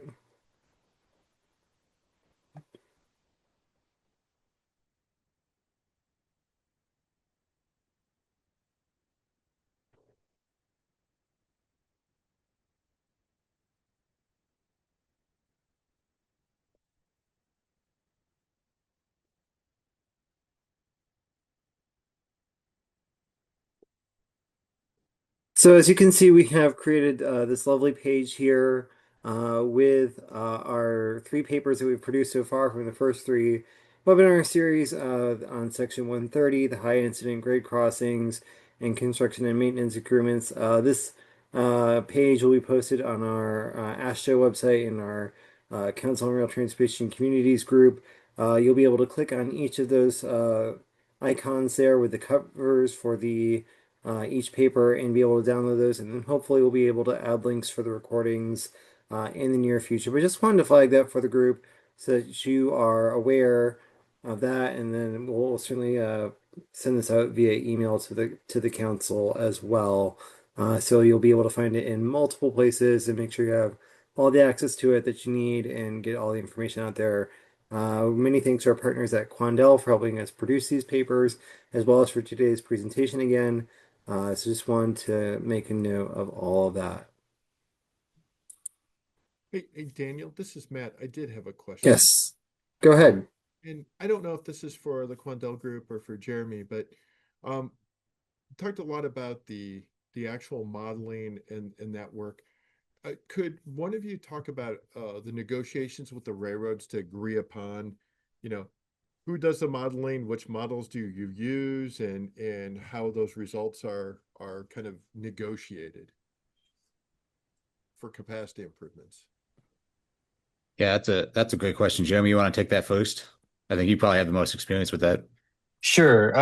So as you can see, we have created this lovely page here with our 3 papers that we've produced so far from the first 3 webinar series on section 130, the high incident grade crossings and construction and maintenance agreements. This page will be posted on our AASHTO website in our Council on Rail Transportation Communities group. You'll be able to click on each of those icons there with the covers for the each paper and be able to download those, and then hopefully we'll be able to add links for the recordings in the near future. But just wanted to flag that for the group so that you are aware of that, and then we'll certainly send this out via email to the council as well. So you'll be able to find it in multiple places and make sure you have all the access to it that you need and get all the information out there. Many thanks to our partners at Quandel for helping us produce these papers, as well as for today's presentation again. So just wanted to make a note of all of that. Hey, Daniel, this is Matt. I did have a question. Yes, go ahead. And I don't know if this is for the Quandel group or for Jeremy, but talked a lot about the actual modeling and that work. Could one of you talk about the negotiations with the railroads to agree upon, who does the modeling, which models do you use, and how those results are kind of negotiated for capacity improvements? Yeah, that's a great question. Jeremy, you want to take that first? I think you probably have the most experience with that. Sure.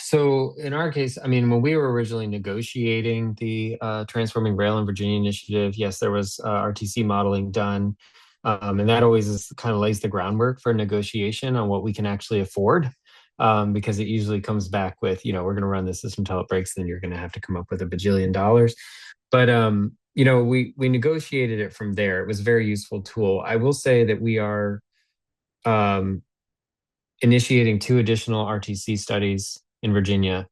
So in our case, I mean, when we were originally negotiating the Transforming Rail in Virginia initiative, yes, there was RTC modeling done. And that always kind of lays the groundwork for negotiation on what we can actually afford. Because it usually comes back with, we're going to run the system until it breaks, then you're going to have to come up with $1 bajillion. But, we negotiated it from there. It was a very useful tool. I will say that we are initiating 2 additional RTC studies in Virginia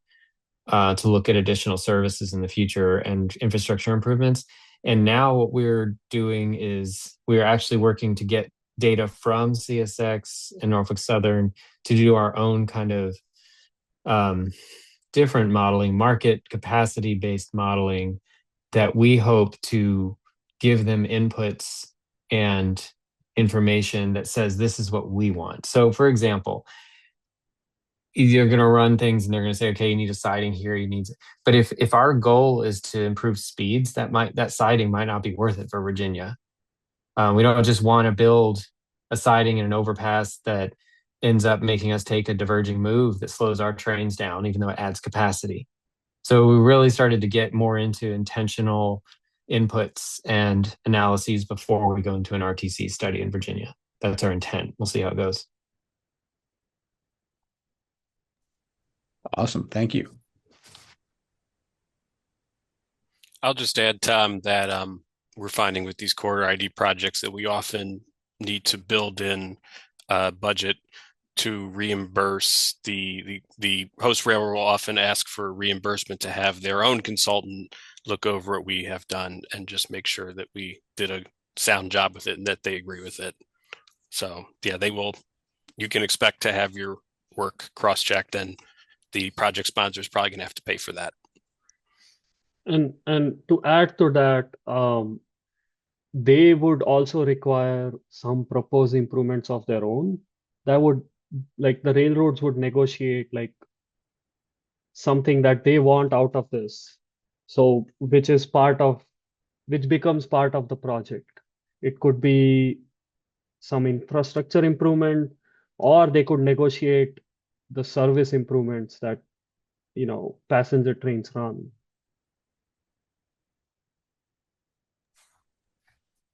to look at additional services in the future and infrastructure improvements. And now what we're doing is we're actually working to get data from CSX and Norfolk Southern to do our own kind of different modeling, market capacity-based modeling that we hope to give them inputs and information that says this is what we want. So for example, you're going to run things and they're going to say, okay, you need a siding here, but if our goal is to improve speeds, that siding might not be worth it for Virginia. We don't just want to build a siding and an overpass that ends up making us take a diverging move that slows our trains down, even though it adds capacity. So we really started to get more into intentional inputs and analyses before we go into an RTC study in Virginia. That's our intent. We'll see how it goes. Awesome. Thank you. I'll just add, Tom, that we're finding with these corridor ID projects that we often need to build in budget to reimburse the host railroad will often ask for reimbursement to have their own consultant look over what we have done and just make sure that we did a sound job with it and that they agree with it. So yeah, you can expect to have your work cross-checked, and the project sponsor is probably going to have to pay for that. And to add to that, they would also require some proposed improvements of their own that would like the railroads would negotiate like something that they want out of this. So which becomes part of the project. It could be some infrastructure improvement, or they could negotiate the service improvements that, passenger trains run.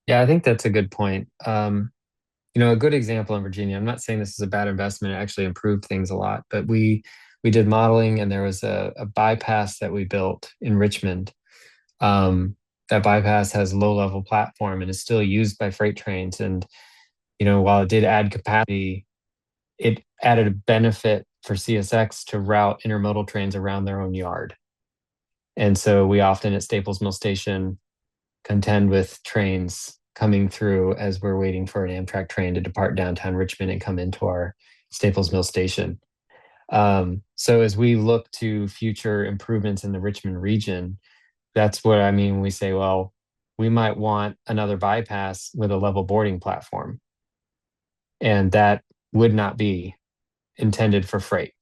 Yeah, I think that's a good point. A good example in Virginia, I'm not saying this is a bad investment, it actually improved things a lot, but we did modeling and there was a bypass that we built in Richmond. That bypass has low level platform and is still used by freight trains. And, while it did add capacity, it added a benefit for CSX to route intermodal trains around their own yard. And so we often at Staples Mill Station contend with trains coming through as we're waiting for an Amtrak train to depart downtown Richmond and come into our Staples Mill Station. So as we look to future improvements in the Richmond region, that's what I mean when we say, well, we might want another bypass with a level boarding platform. And that would not be intended for freight,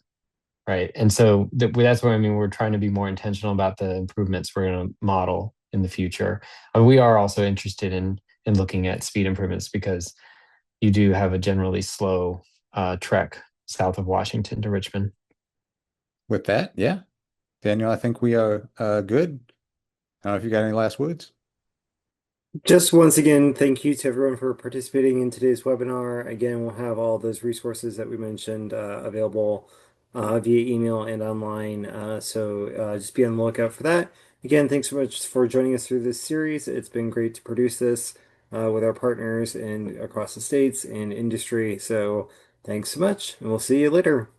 right? And so that's what I mean. We're trying to be more intentional about the improvements we're going to model in the future. We are also interested in looking at speed improvements because you do have a generally slow trek south of Washington to Richmond. With that, yeah. Daniel, I think we are good. I don't know if you got any last words. Just once again, thank you to everyone for participating in today's webinar. Again, we'll have all those resources that we mentioned available via email and online. So just be on the lookout for that. Again, thanks so much for joining us through this series. It's been great to produce this with our partners and across the states and industry. So thanks so much, and we'll see you later.